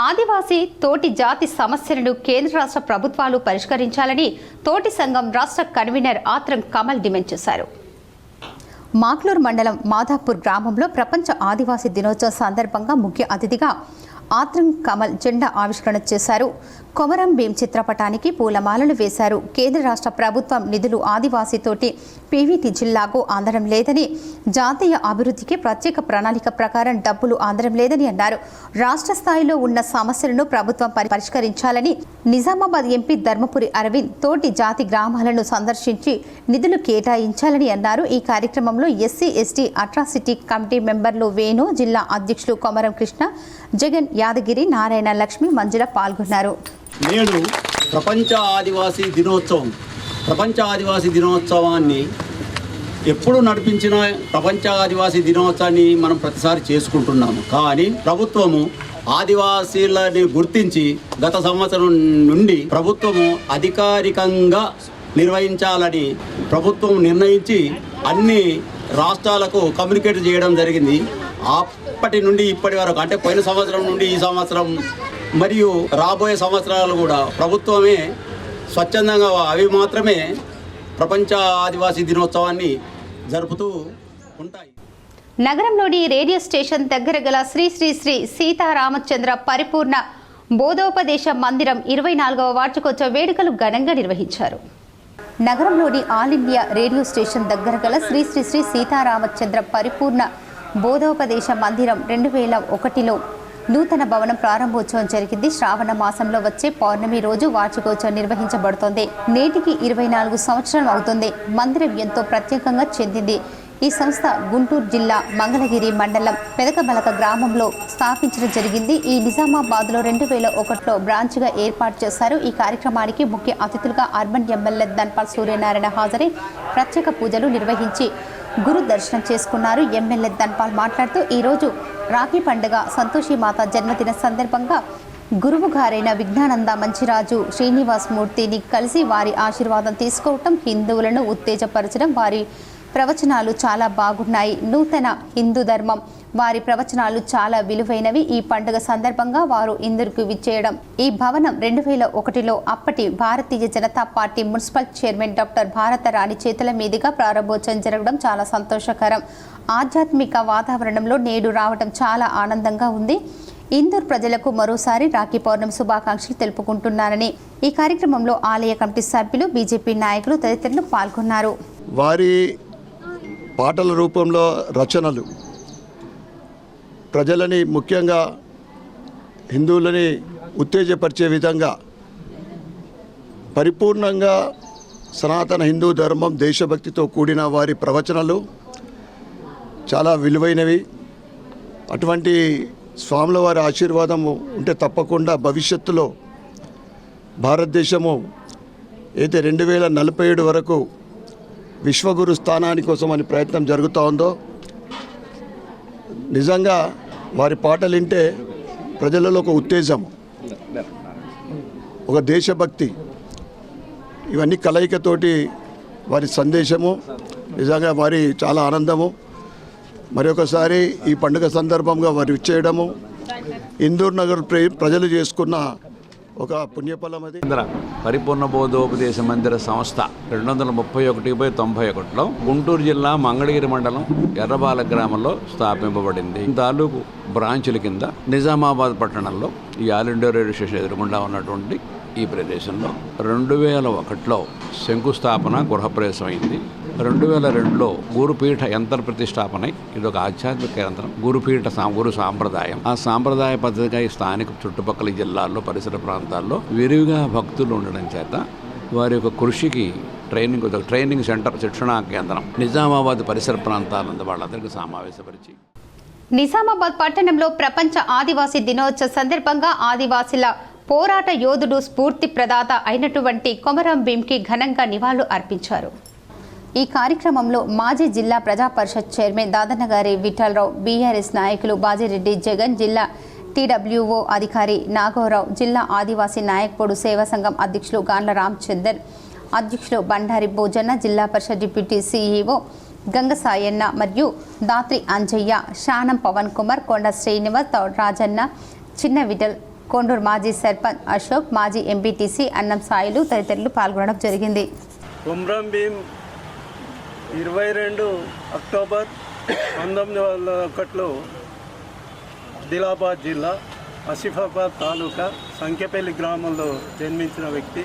ఆదివాసీ తోటి జాతి సమస్యలను కేంద్ర రాష్ట్ర ప్రభుత్వాలు పరిష్కరించాలని తోటి సంఘం రాష్ట్ర కన్వీనర్ ఆత్రం కమల్ డిమాండ్ చేశారు. మాగ్లూర్ మండలం మాధాపూర్ గ్రామంలో ప్రపంచ ఆదివాసీ దినోత్సవం సందర్భంగా ముఖ్య అతిథిగా ఆత్రం కమల్ జెండా ఆవిష్కరణ చేశారు. కొమరం భీం చిత్రపటానికి పూలమాలలు వేశారు. కేంద్ర రాష్ట్ర ప్రభుత్వం నిధులు ఆదివాసీతోటి పీవీటీ జిల్లాకు అందడం లేదని, జాతీయ అభివృద్ధికి ప్రత్యేక ప్రణాళిక ప్రకారం డబ్బులు అందడం లేదని అన్నారు. రాష్ట్ర స్థాయిలో ఉన్న సమస్యలను ప్రభుత్వం పరిష్కరించాలని నిజామాబాద్ ఎంపీ ధర్మపురి అరవింద్ తోటి జాతి గ్రామాలను సందర్శించి నిధులు కేటాయించాలని అన్నారు. ఈ కార్యక్రమంలో ఎస్సీ ఎస్టీ అట్రాసిటీ కమిటీ మెంబర్లు వేణు, జిల్లా అధ్యక్షులు కొమరం కృష్ణ, జగన్, యాదగిరి, నారాయణ, లక్ష్మి, మంజుల పాల్గొన్నారు. నేడు ప్రపంచ ఆదివాసీ దినోత్సవాన్ని ఎప్పుడు నడిపించిన ప్రపంచ ఆదివాసీ దినోత్సవాన్ని మనం ప్రతిసారి చేసుకుంటున్నాము. కానీ ప్రభుత్వము ఆదివాసీలని గుర్తించి గత సంవత్సరం నుండి ప్రభుత్వము అధికారికంగా నిర్వహించాలని ప్రభుత్వం నిర్ణయించి అన్ని రాష్ట్రాలకు కమ్యూనికేట్ చేయడం జరిగింది. అప్పటి నుండి ఇప్పటి వరకు, అంటే పోయిన సంవత్సరం నుండి ఈ సంవత్సరం మరియు రాబోయే సంవత్సరాలు కూడా ప్రభుత్వమే స్వచ్ఛందంగా అవి మాత్రమే ప్రపంచ ఆదివాసీ దినోత్సవాన్ని జరుపుతూ ఉంటాయి. నగరంలోని రేడియో స్టేషన్ దగ్గర గల శ్రీ శ్రీ శ్రీ సీతారామచంద్ర పరిపూర్ణ బోధోపదేశ మందిరం 24వ వార్షికోత్సవ వేడుకలు ఘనంగా నిర్వహించారు. నగరంలోని ఆల్ ఇండియా రేడియో స్టేషన్ దగ్గర గల శ్రీ శ్రీ శ్రీ సీతారామచంద్ర పరిపూర్ణ బోధోపదేశ మందిరం 2001లో నూతన భవనం ప్రారంభోత్సవం జరిగింది. శ్రావణ మాసంలో వచ్చే పౌర్ణమి రోజు వార్షికోత్సవం నిర్వహించబడుతోంది. నేటికి 24 సంవత్సరాలు అవుతుంది. మందిరం ఎంతో ప్రత్యేకంగా చెందింది. ఈ సంస్థ గుంటూరు జిల్లా మంగళగిరి మండలం పెదకబలక గ్రామంలో స్థాపించడం జరిగింది. ఈ నిజామాబాద్లో 2001లో బ్రాంచ్గా ఏర్పాటు చేశారు. ఈ కార్యక్రమానికి ముఖ్య అతిథులుగా అర్బన్ ఎమ్మెల్యే ధన్పాల్ సూర్యనారాయణ హాజరై ప్రత్యేక పూజలు నిర్వహించి గురు దర్శనం చేసుకున్నారు. ఎమ్మెల్యే ధన్పాల్ మాట్లాడుతూ ఈరోజు రాఖీ పండుగ సంతోషి మాత జన్మదిన సందర్భంగా గురువు గారైన విజ్ఞానంద మంచిరాజు శ్రీనివాస్ మూర్తిని కలిసి వారి ఆశీర్వాదం తీసుకోవటం, హిందువులను ఉత్తేజపరచడం, వారి ప్రవచనాలు చాలా బాగున్నాయి. నూతన హిందూ ధర్మం వారి ప్రవచనాలు చాలా విలువైనవి. ఈ పండుగ సందర్భంగా వారు ఇందరికి విచ్చేయడం. ఈ భవనం 2001లో అప్పటి Bharatiya Janata party municipal chairman doctor Bharata Rani చేతుల మీదుగా ప్రారంభోత్సవం జరగడం చాలా సంతోషకరం. ఆధ్యాత్మిక వాతావరణంలో నేడు రావడం చాలా ఆనందంగా ఉంది. ఇందూర్ ప్రజలకు మరోసారి రాఖీ పౌర్ణమి శుభాకాంక్షలు తెలుపుకుంటున్నారని ఈ కార్యక్రమంలో ఆలయ కమిటీ సభ్యులు, బీజేపీ నాయకులు తదితరులు పాల్గొన్నారు. వారి పాటల రూపంలో రచనలు ప్రజలని, ముఖ్యంగా హిందువులని ఉత్తేజపరిచే విధంగా పరిపూర్ణంగా సనాతన హిందూ ధర్మం, దేశభక్తితో కూడిన వారి ప్రవచనాలు చాలా విలువైనవి. అటువంటి స్వాముల వారి ఆశీర్వాదం ఉంటే తప్పకుండా భవిష్యత్తులో భారతదేశము అయితే 2047 వరకు విశ్వగురు స్థానాని కోసమని ప్రయత్నం జరుగుతూ ఉందో, నిజంగా వారి పాటలు వింటే ప్రజలలో ఒక ఉత్తేజం, ఒక దేశభక్తి, ఇవన్నీ కలయికతోటి వారి సందేశము నిజంగా వారి చాలా ఆనందము. మరి ఒకసారి ఈ పండుగ సందర్భంగా వారు ఇచ్చేయడము ఇందూర్ నగర్ ప్రజలు చేసుకున్న ఒక పుణ్యఫలం. అది పరిపూర్ణ బోధోపదేశ మందిర సంస్థ 231/91లో గుంటూరు జిల్లా మంగళగిరి మండలం ఎర్రబాల గ్రామంలో స్థాపింపబడింది. తాలూకు బ్రాంచుల కింద నిజామాబాద్ పట్టణంలో ఈ ఆల్ ఇండియా రేడియో స్టేషన్ ఎదురుగుండా ఉన్నటువంటి ఈ ప్రదేశంలో 2001లో శంకుస్థాపన, గృహప్రవేశం అయింది. 2002లో గురుపీఠ యంత్ర ప్రతిష్టాపన. ఇది ఒక ఆధ్యాత్మిక కేంద్రం, గురుపీఠ గురు సాంప్రదాయం. ఆ సాంప్రదాయ పద్ధతిగా ఈ స్థానిక చుట్టుపక్కల జిల్లాల్లో, పరిసర ప్రాంతాల్లో విరివిగా భక్తులు ఉండడం చేత వారి యొక్క కృషికి ట్రైనింగ్ సెంటర్, శిక్షణా కేంద్రం నిజామాబాద్ పరిసర ప్రాంతాలందు వాళ్ళందరికీ సమావేశపరిచి నిజామాబాద్ పట్టణంలో ప్రపంచ ఆదివాసీ దినోత్సవ సందర్భంగా ఆదివాసీల పోరాట యోధుడు, స్ఫూర్తి ప్రదాత అయినటువంటి కొమరం భీంకి ఘనంగా నివాళులు అర్పించారు. ఈ కార్యక్రమంలో మాజీ జిల్లా ప్రజా పరిషత్ చైర్మన్ దాదనగారి విఠలరావు, బీఆర్ఎస్ నాయకులు బాజిరెడ్డి జగన్, జిల్లా టీడబ్ల్యూఓ అధికారి నాగోరావు, జిల్లా ఆదివాసీ నాయకుడు సేవా సంఘం అధ్యక్షులు గాన్ల రామచందర్, అధ్యక్షులు బండారి భోజన్న, జిల్లా పరిషత్ డిప్యూటీ సీఈఓ గంగసాయన్న మరియు దాత్రి అంజయ్య, శానం పవన్ కుమార్, కొండ శ్రీనివాస్, రాజన్న, చిన్న విఠల్, కొండూరు మాజీ సర్పంచ్ అశోక్, మాజీ ఎంపీటీసీ అన్నం సాయిలు తదితరులు పాల్గొనడం జరిగింది. కొమరం భీం 22 అక్టోబర్ 1901లో ఆదిలాబాద్ జిల్లా ఆసిఫాబాద్ తాలూకా సంఖ్యపల్లి గ్రామంలో జన్మించిన వ్యక్తి.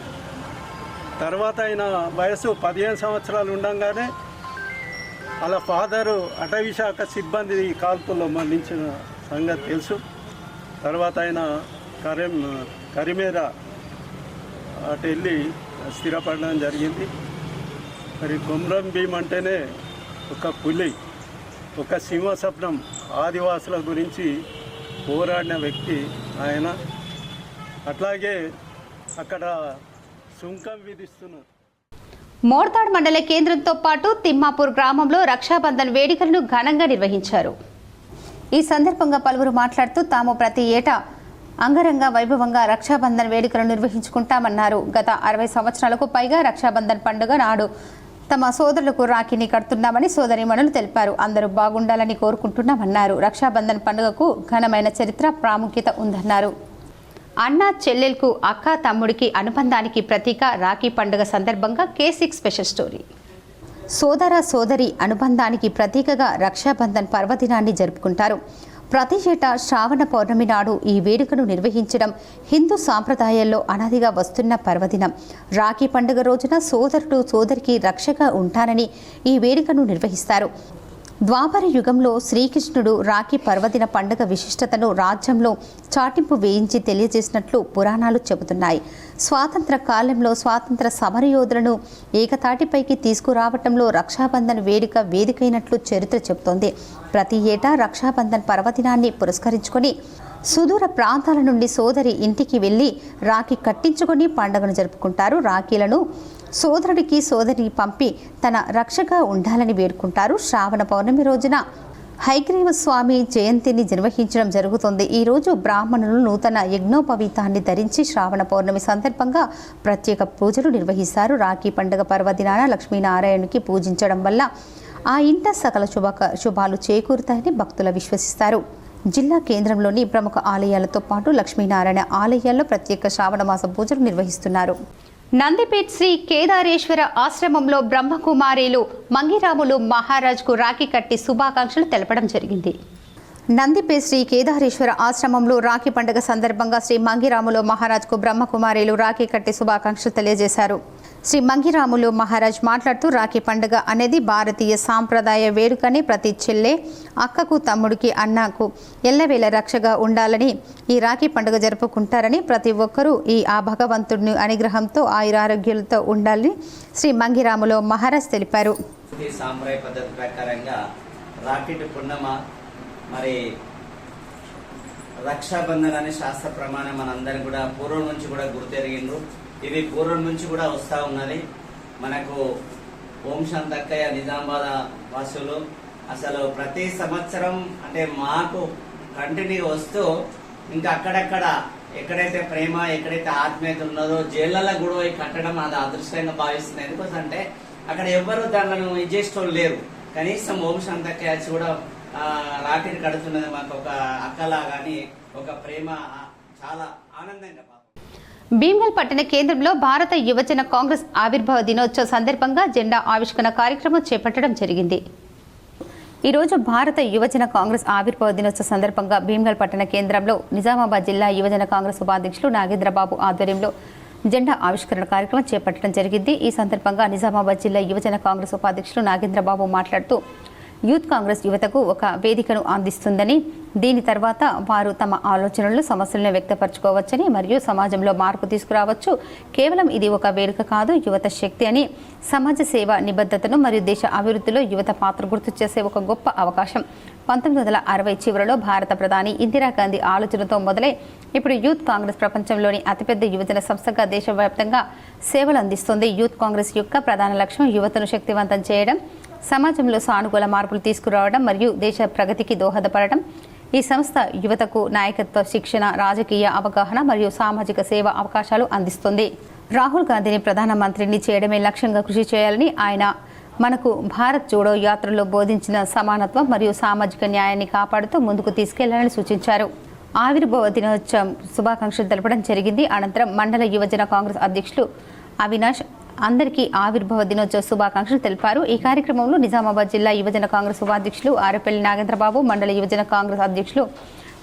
తర్వాత ఆయన వయసు 15 సంవత్సరాలు ఉండగానే వాళ్ళ ఫాదరు అటవీ శాఖ సిబ్బంది కాల్పుల్లో మరణించిన సంగతి తెలుసు. తర్వాత ఆయన కరిమేర అటు వెళ్ళి స్థిరపడడం జరిగింది. మరి కొమ్రం భీం అంటేనే ఒక పులి, ఒక సింహస్వప్నం, ఆదివాసుల గురించి పోరాడిన వ్యక్తి ఆయన. అట్లాగే అక్కడ సుంకం విధిస్తున్నారు. మోర్తాడ్ మండల కేంద్రంతో పాటు తిమ్మాపూర్ గ్రామంలో రక్షాబంధన్ వేడుకలను ఘనంగా నిర్వహించారు. ఈ సందర్భంగా పలువురు మాట్లాడుతూ తాము ప్రతి ఏటా అంగరంగ వైభవంగా రక్షాబంధన్ వేడుకలను నిర్వహించుకుంటామన్నారు. గత 60 సంవత్సరాలకు పైగా రక్షాబంధన్ పండుగ నాడు తమ సోదరులకు రాఖీని కడుతున్నామని సోదరీమణులు తెలిపారు. అందరూ బాగుండాలని కోరుకుంటున్నామన్నారు. రక్షాబంధన్ పండుగకు ఘనమైన చరిత్ర, ప్రాముఖ్యత ఉందన్నారు. అన్న చెల్లెలకు, అక్క తమ్ముడికి అనుబంధానికి ప్రతీక రాఖీ పండుగ సందర్భంగా K6 స్పెషల్ స్టోరీ. సోదర సోదరి అనుబంధానికి ప్రతీకగా రక్షాబంధన్ పర్వదినాన్ని జరుపుకుంటారు. ప్రతి ఏటా శ్రావణ పౌర్ణమి నాడు ఈ వేడుకను నిర్వహించడం హిందూ సాంప్రదాయాల్లో అనాదిగా వస్తున్న పర్వదినం. రాఖీ పండుగ రోజున సోదరుడు సోదరికి రక్షగా ఉంటానని ఈ వేడుకను నిర్వహిస్తారు. ద్వాపర యుగంలో శ్రీకృష్ణుడు రాఖీ పర్వదిన పండుగ విశిష్టతను రాజ్యంలో చాటింపు వేయించి తెలియజేసినట్లు పురాణాలు చెబుతున్నాయి. స్వాతంత్ర కాలంలో స్వాతంత్ర సమరయోధులను ఏకతాటిపైకి తీసుకురావటంలో రక్షాబంధన్ వేదికైనట్లు చరిత్ర చెబుతోంది. ప్రతి ఏటా రక్షాబంధన్ పర్వదినాన్ని పురస్కరించుకొని సుదూర ప్రాంతాల నుండి సోదరి ఇంటికి వెళ్ళి రాఖీ కట్టించుకొని పండుగను జరుపుకుంటారు. రాఖీలను సోదరుడికి సోదరి పంపి తన రక్షగా ఉండాలని వేడుకుంటారు. శ్రావణ పౌర్ణమి రోజున హైగ్రీవ స్వామి జయంతిని నిర్వహించడం జరుగుతుంది. ఈ రోజు బ్రాహ్మణులు నూతన యజ్ఞోపవీతాన్ని ధరించి శ్రావణ పౌర్ణమి సందర్భంగా ప్రత్యేక పూజలు నిర్వహిస్తారు. రాఖీ పండుగ పర్వదినాన లక్ష్మీనారాయణునికి పూజించడం వల్ల ఆ ఇంట సకల శుభాలు చేకూరుతాయని భక్తులు విశ్వసిస్తారు. జిల్లా కేంద్రంలోని ప్రముఖ ఆలయాలతో పాటు లక్ష్మీనారాయణ ఆలయాల్లో ప్రత్యేక శ్రావణ మాస పూజలు నిర్వహిస్తున్నారు. నందిపేట్ శ్రీ కేదారేశ్వర ఆశ్రమంలో బ్రహ్మకుమారీలు మంగిరాములు మహారాజ్కు రాఖీ కట్టి శుభాకాంక్షలు తెలపడం జరిగింది. నందిపేట్ శ్రీ కేదారేశ్వర ఆశ్రమంలో రాఖీ పండుగ సందర్భంగా శ్రీ మంగిరాములు మహారాజ్కు బ్రహ్మకుమారీలు రాఖీ కట్టి శుభాకాంక్షలు తెలియజేశారు. శ్రీ మంగిరాములు మహారాజ్ మాట్లాడుతూ రాఖీ పండుగ అనేది భారతీయ సాంప్రదాయ వేడుకని, ప్రతి చెల్లె అక్కకు తమ్ముడికి అన్నకు ఎల్లవేళ రక్షగా ఉండాలని ఈ రాఖీ పండుగ జరుపుకుంటారని, ప్రతి ఒక్కరూ ఆ భగవంతుడిని అనుగ్రహంతో ఆయురారోగ్యాలతో ఉండాలని శ్రీ మంగిరాములు మహారాజ్ తెలిపారు. సాంప్రదాయ పద్ధతి ప్రకారంగా రాఖీ పున్నమ మరి రక్షాబంధన్ అనే శాస్త్ర ప్రమాణం మనందరం కూడా పూర్వం నుంచి కూడా గుర్తెరిగిండ్రు. ఇవి పూర్వం నుంచి కూడా వస్తూ ఉన్నది. మనకు ఓం శాంతక్కయ్య నిజామాబాద్ వాసులు అసలు ప్రతి సంవత్సరం అంటే మాకు కంటిన్యూ వస్తూ ఇంకా అక్కడక్కడ ఎక్కడైతే ప్రేమ, ఎక్కడైతే ఆత్మీయత ఉన్నదో జైళ్ళలో కూడా కట్టడం అది అదృష్టంగా భావిస్తుంది. ఎందుకోసంటే అక్కడ ఎవ్వరు దానిలను చేసేటోళ్ళు లేరు. కనీసం ఓం శాంతక్కయ్య వచ్చి కూడా రాఖీని కడుతున్నది మాకు ఒక అక్కలా కానీ ఒక ప్రేమ, చాలా ఆనందంగా. భీమ్గల్ పట్టణ కేంద్రంలో భారత యువజన కాంగ్రెస్ ఆవిర్భావ దినోత్సవ సందర్భంగా జెండా ఆవిష్కరణ కార్యక్రమం చేపట్టడం జరిగింది. ఈరోజు భారత యువజన కాంగ్రెస్ ఆవిర్భావ దినోత్సవ సందర్భంగా భీమ్గల్ పట్టణ కేంద్రంలో నిజామాబాద్ జిల్లా యువజన కాంగ్రెస్ ఉపాధ్యక్షులు నాగేంద్రబాబు ఆధ్వర్యంలో జెండా ఆవిష్కరణ కార్యక్రమం చేపట్టడం జరిగింది. ఈ సందర్భంగా నిజామాబాద్ జిల్లా యువజన కాంగ్రెస్ ఉపాధ్యక్షులు నాగేంద్రబాబు మాట్లాడుతూ యూత్ కాంగ్రెస్ యువతకు ఒక వేదికను అందిస్తుందని, దీని తర్వాత వారు తమ ఆలోచనలు, సమస్యలను వ్యక్తపరచుకోవచ్చని మరియు సమాజంలో మార్పు తీసుకురావచ్చు. కేవలం ఇది ఒక వేదిక కాదు, యువత శక్తి అని, సమాజ సేవ నిబద్ధతను మరియు దేశ అభివృద్ధిలో యువత పాత్ర గుర్తు చేసే ఒక గొప్ప అవకాశం. 1960 చివరిలో భారత ప్రధాని ఇందిరాగాంధీ ఆలోచనతో మొదలై ఇప్పుడు యూత్ కాంగ్రెస్ ప్రపంచంలోని అతిపెద్ద యువజన సంస్థగా దేశవ్యాప్తంగా సేవలు అందిస్తుంది. యూత్ కాంగ్రెస్ యొక్క ప్రధాన లక్ష్యం యువతను శక్తివంతం చేయడం, సమాజంలో సానుకూల మార్పులు తీసుకురావడం మరియు దేశ ప్రగతికి దోహదపడటం. ఈ సంస్థ యువతకు నాయకత్వ శిక్షణ, రాజకీయ అవగాహన మరియు సామాజిక సేవ అవకాశాలు అందిస్తుంది. రాహుల్ గాంధీని ప్రధానమంత్రిని చేయడమే లక్ష్యంగా కృషి చేయాలని ఆయన మనకు భారత్ జోడో యాత్రలో బోధించిన సమానత్వం మరియు సామాజిక న్యాయాన్ని కాపాడుతూ ముందుకు తీసుకెళ్లాలని సూచించారు. ఆవిర్భావ దినోత్సవం శుభాకాంక్షలు తెలపడం జరిగింది. అనంతరం మండల యువజన కాంగ్రెస్ అధ్యక్షులు అవినాష్ అందరికీ ఆవిర్భావ దినోత్సవ శుభాకాంక్షలు తెలిపారు. ఈ కార్యక్రమంలో నిజామాబాద్ జిల్లా యువజన కాంగ్రెస్ ఉపాధ్యక్షులు ఆరేపల్లి నాగేంద్రబాబు, మండల యువజన కాంగ్రెస్ అధ్యక్షులు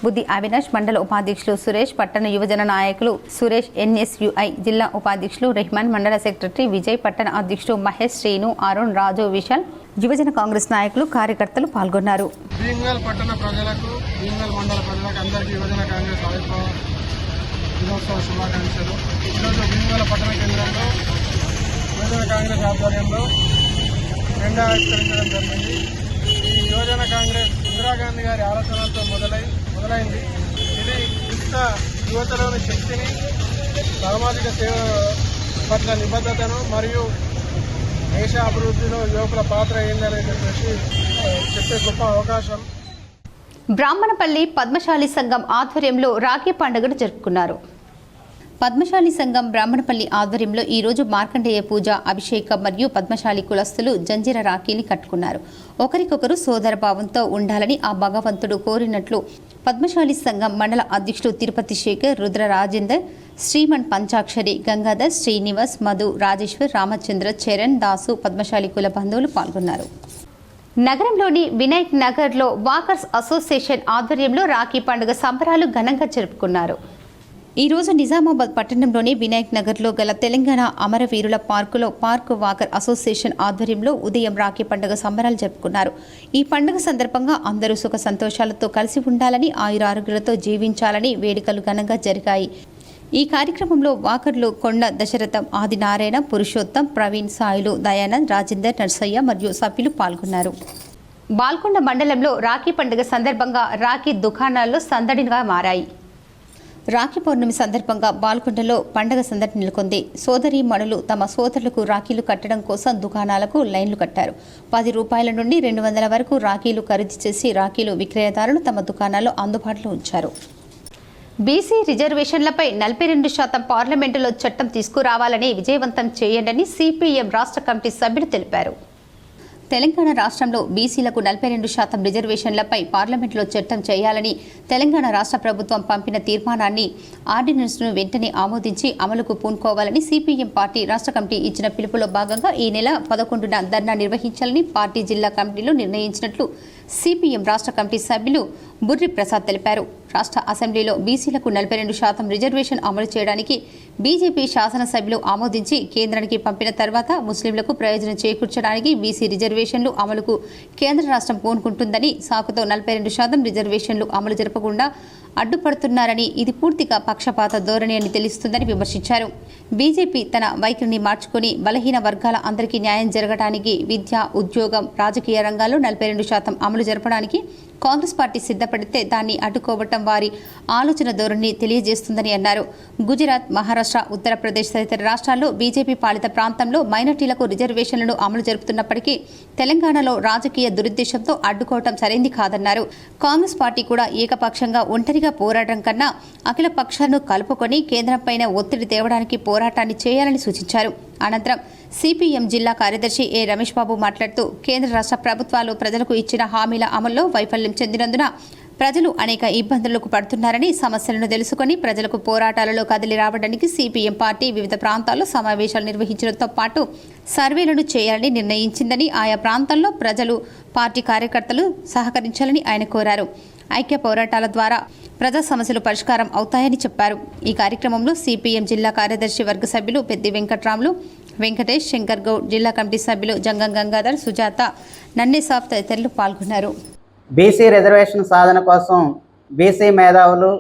బుద్ధి అవినాష్, మండల ఉపాధ్యక్షులు సురేష్, పట్టణ యువజన నాయకులు సురేష్, NSUI జిల్లా ఉపాధ్యక్షులు రెహమాన్, మండల సెక్రటరీ విజయ్, పట్టణ అధ్యక్షుడు మహేష్, శ్రీను, అరుణ్, రాజు, విశాల్, యువజన కాంగ్రెస్ నాయకులు, కార్యకర్తలు పాల్గొన్నారు. భీమ్గల్ పట్టణ ప్రజలకు, భీమ్గల్ మండల ప్రజలకు అందరికీ యువజన కాంగ్రెస్ ఆవిర్భావ దినోత్సవ శుభాకాంక్షలు. ఈరోజు భీమ్గల్ పట్టణ కేంద్రంలో యువజన కాంగ్రెస్ ఆధ్వర్యంలో జెండా ఆవిష్కరించడం జరిగింది. ఈ యువజన కాంగ్రెస్ ఇందిరాగాంధీ గారి ఆలోచనలతో మొదలైంది. ఇది యుక్త యువతలోని శక్తిని, సామాజిక సేవ పట్ల నిబద్ధతను మరియు దేశ అభివృద్ధిలో యువకుల పాత్ర ఏందని చెప్పేసి చెప్పే గొప్ప అవకాశం. బ్రాహ్మణపల్లి పద్మశాలి సంఘం ఆధ్వర్యంలో రాఖీ పండుగను జరుపుకున్నారు. పద్మశాలి సంఘం బ్రాహ్మణపల్లి ఆధ్వర్యంలో ఈరోజు మార్కండేయ పూజ, అభిషేకం మరియు పద్మశాలి కులస్తులు జంజీర రాఖీని కట్టుకున్నారు. ఒకరికొకరు సోదర భావంతో ఉండాలని ఆ భగవంతుడు కోరినట్లు పద్మశాలి సంఘం మండల అధ్యక్షులు తిరుపతి శేఖర్, రుద్ర రాజేందర్, శ్రీమన్ పంచాక్షరి, గంగాధర్, శ్రీనివాస్, మధు, రాజేశ్వర్, రామచంద్ర, చరణ్, దాసు పద్మశాలి కుల బంధువులు పాల్గొన్నారు. నగరంలోని వినాయక్ నగర్లో వాకర్స్ అసోసియేషన్ ఆధ్వర్యంలో రాఖీ పండుగ సంబరాలు ఘనంగా జరుపుకున్నారు. ఈరోజు నిజామాబాద్ పట్టణంలోని వినాయక్ నగర్లో గల తెలంగాణ అమరవీరుల పార్కులో పార్కు వాకర్ అసోసియేషన్ ఆధ్వర్యంలో ఉదయం రాఖీ పండుగ సంబరాలు జరుపుకున్నారు. ఈ పండుగ సందర్భంగా అందరూ సుఖ సంతోషాలతో కలిసి ఉండాలని, ఆయురారోగ్యాలతో జీవించాలని వేడుకలు ఘనంగా జరిగాయి. ఈ కార్యక్రమంలో వాకర్లు కొండ దశరథం, ఆదినారాయణ, పురుషోత్తం, ప్రవీణ్, సాయిలు, దయానంద్, రాజేందర్, నర్సయ్య మరియు సభ్యులు పాల్గొన్నారు. బాల్కొండ మండలంలో రాఖీ పండుగ సందర్భంగా రాఖీ దుకాణాల్లో సందడిగా మారాయి. రాఖీ పౌర్ణమి సందర్భంగా బాల్కొండలో పండుగ సందడి నెలకొంది. సోదరీమణులు తమ సోదరులకు రాఖీలు కట్టడం కోసం దుకాణాలకు లైన్లు కట్టారు. 10 రూపాయల నుండి 200 వరకు రాఖీలు ఖరీదు చేసి రాఖీలు విక్రయదారులు తమ దుకాణాల్లో అందుబాటులో ఉంచారు. బీసీ రిజర్వేషన్లపై 42% పార్లమెంటులో చట్టం తీసుకురావాలని విజయవంతం చేయండని CPM రాష్ట్ర కమిటీ సభ్యులు తెలిపారు. తెలంగాణ రాష్ట్రంలో బీసీలకు 42% రిజర్వేషన్లపై పార్లమెంట్లో చట్టం చేయాలని తెలంగాణ రాష్ట్ర ప్రభుత్వం పంపిన తీర్మానాన్ని, ఆర్డినెన్స్ను వెంటనే ఆమోదించి అమలుకు పూనుకోవాలని CPM పార్టీ రాష్ట్ర కమిటీ ఇచ్చిన పిలుపులో భాగంగా ఈ నెల 11న ధర్నా నిర్వహించాలని పార్టీ జిల్లా కమిటీలో నిర్ణయించినట్లు CPM రాష్ట్ర కమిటీ సభ్యులు బుర్రి ప్రసాద్ తెలిపారు. రాష్ట్ర అసెంబ్లీలో బీసీలకు 42% రిజర్వేషన్ అమలు చేయడానికి బీజేపీ శాసనసభ్యులు ఆమోదించి కేంద్రానికి పంపిన తర్వాత ముస్లింలకు ప్రయోజనం చేకూర్చడానికి బీసీ రిజర్వేషన్లు అమలుకు కేంద్ర రాష్ట్రం పూనుకుంటుందని సాకుతో 42% రిజర్వేషన్లు అమలు జరపకుండా అడ్డుపడుతున్నారని, ఇది పూర్తిగా పక్షపాత ధోరణి అని తెలుస్తుందని విమర్శించారు. బీజేపీ తన వైఖరిని మార్చుకుని బలహీన వర్గాల అందరికీ న్యాయం జరగడానికి విద్య, ఉద్యోగం, రాజకీయ రంగాల్లో 42% అమలు జరపడానికి కాంగ్రెస్ పార్టీ సిద్ధపడితే దాన్ని అడ్డుకోవటం వారి ఆలోచన ధోరణి తెలియజేస్తుందని అన్నారు. గుజరాత్, మహారాష్ట్ర, ఉత్తరప్రదేశ్ తదితర రాష్ట్రాల్లో బీజేపీ పాలిత ప్రాంతంలో మైనార్టీలకు రిజర్వేషన్లను అమలు జరుపుతున్నప్పటికీ తెలంగాణలో రాజకీయ దురుద్దేశంతో అడ్డుకోవటం సరైంది కాదన్నారు. కాంగ్రెస్ పార్టీ కూడా ఏకపక్షంగా ఒంటరిగా పోరాటం కన్నా అఖిల పక్షాలను కలుపుకొని కేంద్రంపైన ఒత్తిడి తేవడానికి పోరాటాన్ని చేయాలని సూచించారు. అనంతరం CPM జిల్లా కార్యదర్శి ఏ రమేష్ బాబు మాట్లాడుతూ కేంద్ర రాష్ట్ర ప్రభుత్వాలు ప్రజలకు ఇచ్చిన హామీల అమల్లో వైఫల్యం చెందినందున ప్రజలు అనేక ఇబ్బందులకు పడుతున్నారని, సమస్యలను తెలుసుకొని ప్రజలకు పోరాటాలలో కదిలి రావడానికి CPM పార్టీ వివిధ ప్రాంతాల్లో సమావేశాలు నిర్వహించడంతో పాటు సర్వేలను చేయాలని నిర్ణయించిందని, ఆయా ప్రాంతాల్లో ప్రజలు, పార్టీ కార్యకర్తలు సహకరించాలని ఆయన కోరారు. ఐక్య పోరాటాల ద్వారా ప్రజా సమస్యలు పరిష్కారం అవుతాయని చెప్పారు. ఈ కార్యక్రమంలో CPM జిల్లా కార్యదర్శి వర్గ సభ్యులు పెద్ది వెంకట్రాములు, వెంకటేష్, శంకర్ గౌడ్, జిల్లా కమిటీ సభ్యులు జంగం గంగాధర్, సుజాత, నన్నేసాబ్ తదితరులు పాల్గొన్నారు. బీసీ రిజర్వేషన్ సాధన కోసం బీసీ మేధావులు,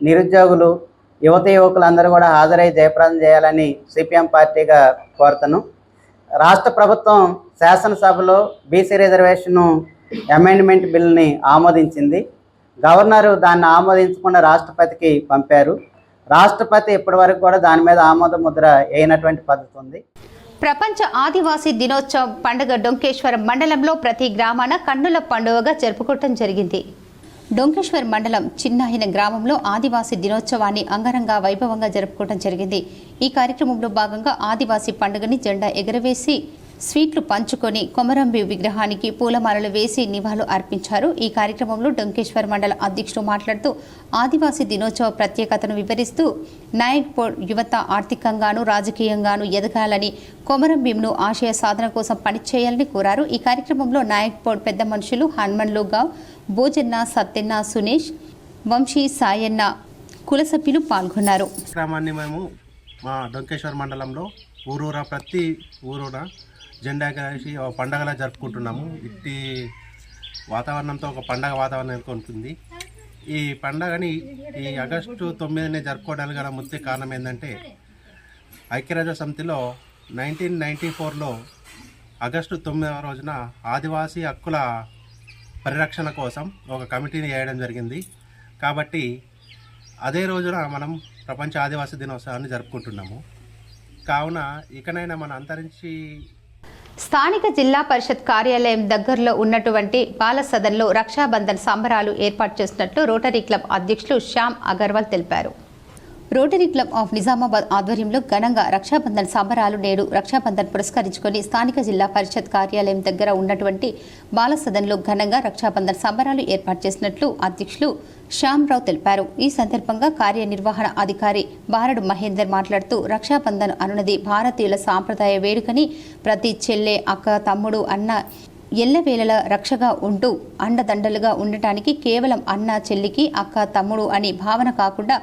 నిరుద్యోగులు, యువకులందరూ కూడా హాజరై జయప్రదం చేయాలని CPM పార్టీగా కోరుతాను. రాష్ట్ర ప్రభుత్వం శాసనసభలో బీసీ రిజర్వేషన్ అమెండ్మెంట్ బిల్ని ఆమోదించింది. గవర్నరు దాన్ని ఆమోదించకుండా రాష్ట్రపతికి పంపారు. రాష్ట్రపతి ఇప్పటి వరకు కూడా దాని మీద ఆమోద ముద్ర వేయనటువంటి పద్ధతి ఉంది. ప్రపంచ ఆదివాసీ దినోత్సవం పండుగ డొంకేశ్వరం మండలంలో ప్రతి గ్రామాన కన్నుల పండుగగా జరుపుకోవటం జరిగింది. డొంకేశ్వర్ మండలం చిన్నాహిన గ్రామంలో ఆదివాసీ దినోత్సవాన్ని అంగరంగ వైభవంగా జరుపుకోవటం జరిగింది. ఈ కార్యక్రమంలో భాగంగా ఆదివాసీ పండుగని జెండా ఎగరవేసి స్వీట్లు పంచుకొని కొమరంబి విగ్రహానికి పూలమాలలు వేసి నివాళులు అర్పించారు. ఈ కార్యక్రమంలో డొంకేశ్వర్ మండల అధ్యక్షుడు మాట్లాడుతూ ఆదివాసీ దినోత్సవ ప్రత్యేకతను వివరిస్తూ నాయక్పూర్ యువత ఆర్థికంగాను రాజకీయంగాను ఎదగాలని, కొమరంభీంను ఆశయ సాధన కోసం పనిచేయాలని కోరారు. ఈ కార్యక్రమంలో నాయక్పూర్ పెద్ద మనుషులు హనుమన్లుగావ్, భోజన్న, సత్యన్న, సునేష్, వంశీ సాయన్న కుల సభ్యులు పాల్గొన్నారు. గ్రామాన్ని మేము మా డొంకేశ్వర్ మండలంలో ఊరూరా ప్రతి ఊరూరా జెండా ఎగరేసి పండగలా జరుపుకుంటున్నాము. ఇట్టి వాతావరణంతో ఒక పండగ వాతావరణం నెలకొంటుంది. ఈ పండగని ఈ ఆగస్టు 9నే జరుపుకోవడానికి గల ముఖ్య కారణం ఏంటంటే ఐక్యరాజ్య సమితిలో 1994లో ఆగస్టు 9వ రోజున ఆదివాసీ హక్కుల పరిరక్షణ కోసం ఒక కమిటీని వేయడం జరిగింది. కాబట్టి అదే రోజున మనం ప్రపంచ ఆదివాసీ దినోత్సవాన్ని జరుపుకుంటున్నాము. కావున ఇకనైనా మన అంతరించి స్థానిక జిల్లా పరిషత్ కార్యాలయం దగ్గరలో ఉన్నటువంటి బాల సదన్లో రక్షాబంధన్ సంబరాలు ఏర్పాటు చేసినట్లు రోటరీ క్లబ్ అధ్యక్షులు శ్యామ్ అగర్వాల్ తెలిపారు. రోటరీ క్లబ్ ఆఫ్ నిజామాబాద్ ఆధ్వర్యంలో ఘనంగా రక్షాబంధన్ సంబరాలు నేడు రక్షాబంధన్ పురస్కరించుకొని స్థానిక జిల్లా పరిషత్ కార్యాలయం దగ్గర ఉన్నటువంటి బాల సదన్లో ఘనంగా రక్షాబంధన్ సంబరాలు ఏర్పాటు చేసినట్లు అధ్యక్షులు శ్యామ్రావు తెలిపారు. ఈ సందర్భంగా కార్యనిర్వహణ అధికారి బారడు మహేందర్ మాట్లాడుతూ రక్షాబంధన్ అనున్నది భారతీయుల సాంప్రదాయ వేడుకని ప్రతి చెల్లె, అక్క, తమ్ముడు, అన్న ఎల్లవేళలా రక్షగా ఉంటూ అండదండలుగా ఉండటానికి కేవలం అన్న, చెల్లికి, అక్క, తమ్ముడు అని భావన కాకుండా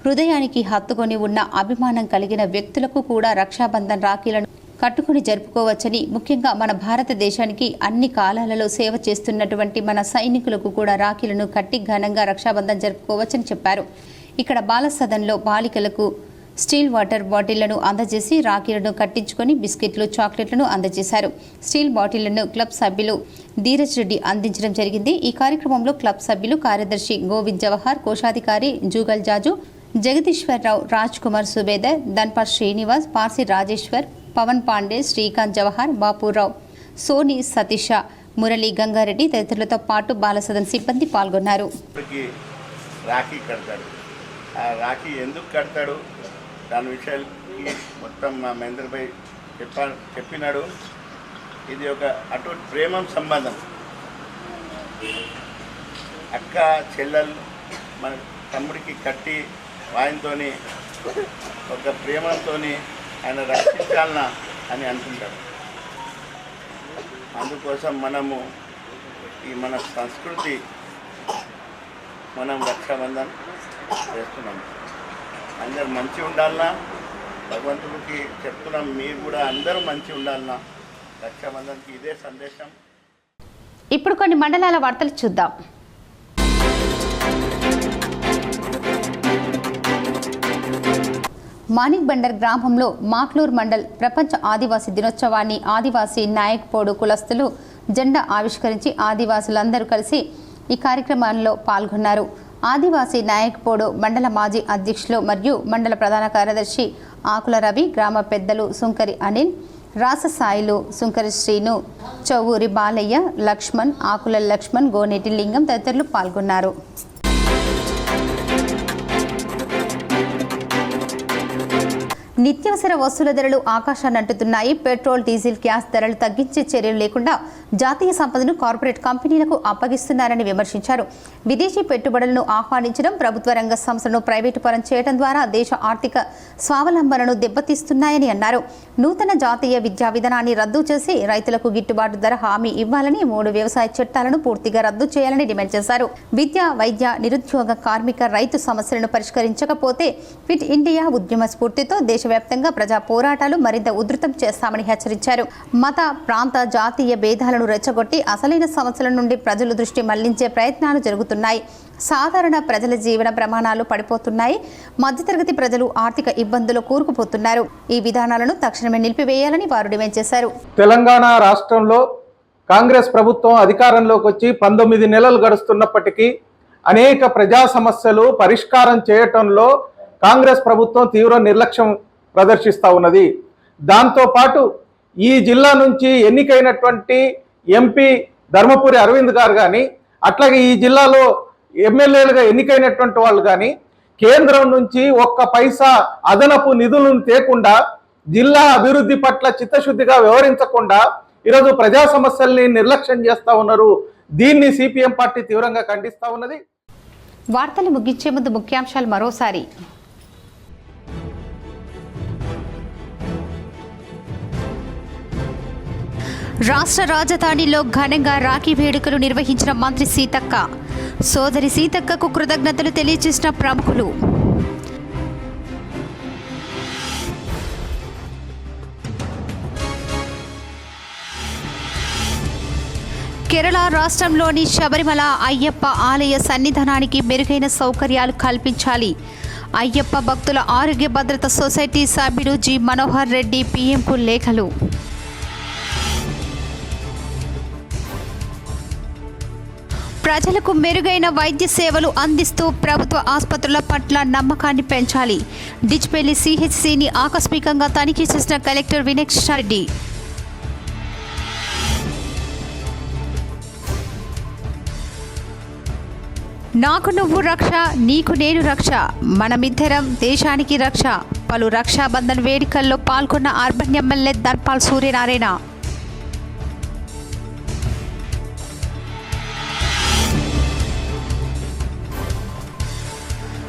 హృదయానికి హత్తుకొని ఉన్న అభిమానం కలిగిన వ్యక్తులకు కూడా రక్షాబంధన్ రాఖీలను కట్టుకుని జరుపుకోవచ్చని, ముఖ్యంగా మన భారతదేశానికి అన్ని కాలాలలో సేవ చేస్తున్నటువంటి మన సైనికులకు కూడా రాఖీలను కట్టి ఘనంగా రక్షాబంధన్ జరుపుకోవచ్చని చెప్పారు. ఇక్కడ బాల సదన్లో బాలికలకు స్టీల్ వాటర్ బాటిళ్లను అందజేసి రాఖీలను కట్టించుకొని బిస్కెట్లు, చాక్లెట్లను అందజేశారు. స్టీల్ బాటిళ్లను క్లబ్ సభ్యులు ధీరజ్ రెడ్డి అందించడం జరిగింది. ఈ కార్యక్రమంలో క్లబ్ సభ్యులు కార్యదర్శి గోవింద్ జవహర్, కోశాధికారి జూగల్ జాజు, జగదీశ్వరరావు, రాజ్ కుమార్ సుబేదర్, ధన్పాల్ శ్రీనివాస్, పార్సి రాజేశ్వర్, పవన్ పాండే, శ్రీకాంత్ జవహర్, బాపురావు, సోని, సతీష, మురళి, గంగారెడ్డి తదితరులతో పాటు బాలసదన్ సిబ్బంది పాల్గొన్నారు. రాఖీ కడతాడు. ఆ రాఖీ ఎందుకు కడతాడు దాని విషయాలకి మొత్తం మా మహేందర్ భాయ్ చెప్పినాడు. ఇది ఒక అటు ప్రేమ సంబంధం. అక్క చెల్లెలు మన తమ్ముడికి కట్టి ఆయనతో ఒక ప్రేమతో ఆయన రక్షించాలనా అని అనుకుంటాడు. అందుకోసం మనము ఈ మన సంస్కృతి మనం రక్షాబంధన్ చేస్తున్నాం. అందరు మంచి ఉండాలన్నా భగవంతుడికి చెప్తున్నాం. మీరు కూడా అందరూ మంచి ఉండాలన్నా రక్షాబంధన్కి ఇదే సందేశం. ఇప్పుడు కొన్ని మండలాల వార్తలు చూద్దాం. మాణిక్ బండర్ గ్రామంలో మాక్లూర్ మండల్ ప్రపంచ ఆదివాసీ దినోత్సవాన్ని ఆదివాసీ నాయక్పోడు కులస్తులు జెండా ఆవిష్కరించి ఆదివాసులందరూ కలిసి ఈ కార్యక్రమంలో పాల్గొన్నారు. ఆదివాసీ నాయక్పోడు మండల మాజీ అధ్యక్షులు మరియు మండల ప్రధాన కార్యదర్శి ఆకుల రవి, గ్రామ పెద్దలు సుంకరి అనిల్, రాససాయిలు, సుంకరి శ్రీను, చౌవూరి బాలయ్య, లక్ష్మణ్, ఆకుల లక్ష్మణ్, గోనేటి లింగం తదితరులు పాల్గొన్నారు. నిత్యావసర వస్తువుల ధరలు ఆకాశాన్ని అంటుతున్నాయి. పెట్రోల్, డీజిల్, గ్యాస్ ధరలు తగ్గించే చర్యలు లేకుండా జాతీయ సంపదను కార్పొరేట్ కంపెనీలకు అప్పగిస్తున్నారని విమర్శించారు. విదేశీ పెట్టుబడులను ఆహ్వానించడం, ప్రభుత్వ రంగ సంస్థలను ప్రైవేటు పరం చేయడం ద్వారా దేశ ఆర్థిక స్వావలంబనను దెబ్బతీస్తున్నాయని అన్నారు. నూతన జాతీయ విద్యా విధానాన్ని రద్దు చేసి రైతులకు గిట్టుబాటు ధర హామీ ఇవ్వాలని, 3 వ్యవసాయ చట్టాలను పూర్తిగా రద్దు చేయాలని డిమాండ్ చేశారు. విద్య, వైద్య, నిరుద్యోగ, కార్మిక, రైతు సమస్యలను పరిష్కరించకపోతే ఫిట్ ఇండియా ఉద్యమ స్ఫూర్తితో దేశవ్యాప్తంగా ప్రజా పోరాటాలు మరింత ఉధృతం చేస్తామని హెచ్చరించారు. మత, ప్రాంత, జాతీయ భేదాలను రెచ్చగొట్టి అసలైన సమస్యల నుండి ప్రజల దృష్టి మళ్లించే ప్రయత్నాలు జరుగుతున్నాయి. సాధారణ ప్రజల జీవన ప్రమాణాలు పడిపోతున్నాయి. మధ్యతరగతి ప్రజలు ఆర్థిక ఇబ్బందులు కూరుకుపోతున్నారు. ఈ విధానాలను తక్షణమే నిలిపివేయాలని వారు డిమాండ్ చేశారు. తెలంగాణ రాష్ట్రంలో కాంగ్రెస్ ప్రభుత్వం అధికారంలోకి వచ్చి 19 నెలలు గడుస్తున్నప్పటికీ అనేక ప్రజా సమస్యలు పరిష్కారం చేయటంలో కాంగ్రెస్ ప్రభుత్వం తీవ్ర నిర్లక్ష్యం ప్రదర్శిస్తూ ఉన్నది. దాంతోపాటు ఈ జిల్లా నుంచి ఎన్నికైనటువంటి ఎంపీ ధర్మపురి అరవింద్ గారు కానీ, అట్లాగే ఈ జిల్లాలో ఎమ్మెల్యేలుగా ఎన్నికైనటువంటి వాళ్ళు కానీ కేంద్రం నుంచి ఒక్క పైసా అదనపు నిధులను తేకుండా, జిల్లా అభివృద్ధి పట్ల చిత్తశుద్ధిగా వ్యవహరించకుండా ఈరోజు ప్రజా సమస్యల్ని నిర్లక్ష్యం చేస్తూ ఉన్నారు. దీన్ని సిపిఎం పార్టీ తీవ్రంగా ఖండిస్తూ ఉన్నది. వార్తలు ముగించే ముందు ముఖ్యాంశాలు మరోసారి. రాష్ట్ర రాజధానిలో ఘనంగా రాఖీ వేడుకలు నిర్వహించిన మంత్రి సీతక్క. సోదరి సీతక్కకు కృతజ్ఞతలు తెలియజేసిన ప్రముఖులు. కేరళ రాష్ట్రంలోని శబరిమల అయ్యప్ప ఆలయ సన్నిధానానికి మెరుగైన సౌకర్యాలు కల్పించాలి. అయ్యప్ప భక్తుల ఆరోగ్య భద్రత సొసైటీ సభ్యుడు జి మనోహర్ రెడ్డి పీఎంకు లేఖలు. ప్రజలకు మెరుగైన వైద్య సేవలు అందిస్తూ ప్రభుత్వ ఆసుపత్రుల పట్ల నమ్మకాన్ని పెంచాలి. డిచ్పల్లి సిహెచ్సిని ఆకస్మికంగా తనిఖీ చేసిన కలెక్టర్ వినయ్ రెడ్డి. నాకు నువ్వు రక్ష, నీకు నేను రక్ష, మనమిద్దరం దేశానికి రక్ష. పలు రక్షాబంధన్ వేడుకల్లో పాల్గొన్న అర్బన్ ఎమ్మెల్యే ధన్పాల్ సూర్యనారాయణ.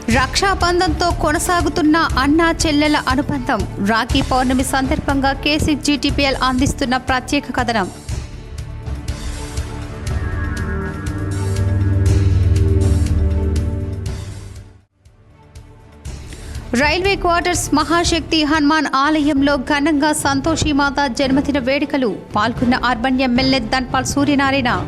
రక్షాబంధంతో కొనసాగుతున్న అన్నా చెల్లెల అనుబంధం. రాఖీ పౌర్ణమి సందర్భంగా KCGTPL అందిస్తున్న ప్రత్యేక కథనం. రైల్వే క్వార్టర్స్ మహాశక్తి హనుమాన్ ఆలయంలో ఘనంగా సంతోషిమాత జన్మదిన వేడుకలు. పాల్గొన్న అర్బన్ ఎమ్మెల్యే ధన్పాల్ సూర్యనారాయణ.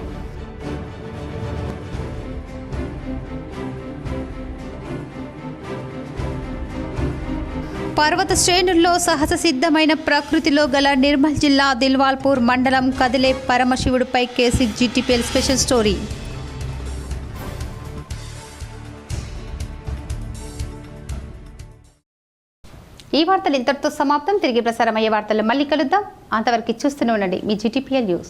పర్వత శ్రేణుల్లో సహజ సిద్ధమైన ప్రకృతిలో గల నిర్మల్ జిల్లా దిల్వాల్పూర్ మండలం కదిలే పరమశివుడిపై KCGTPL స్పెషల్ స్టోరీ. ఈ వార్తలు ఇంతటితో సమాప్తం. తిరిగి ప్రసారమయ్యే వార్తలు మళ్ళీ కలుద్దాం. అంతవరకు చూస్తూనే ఉండండి మీ GTPL న్యూస్.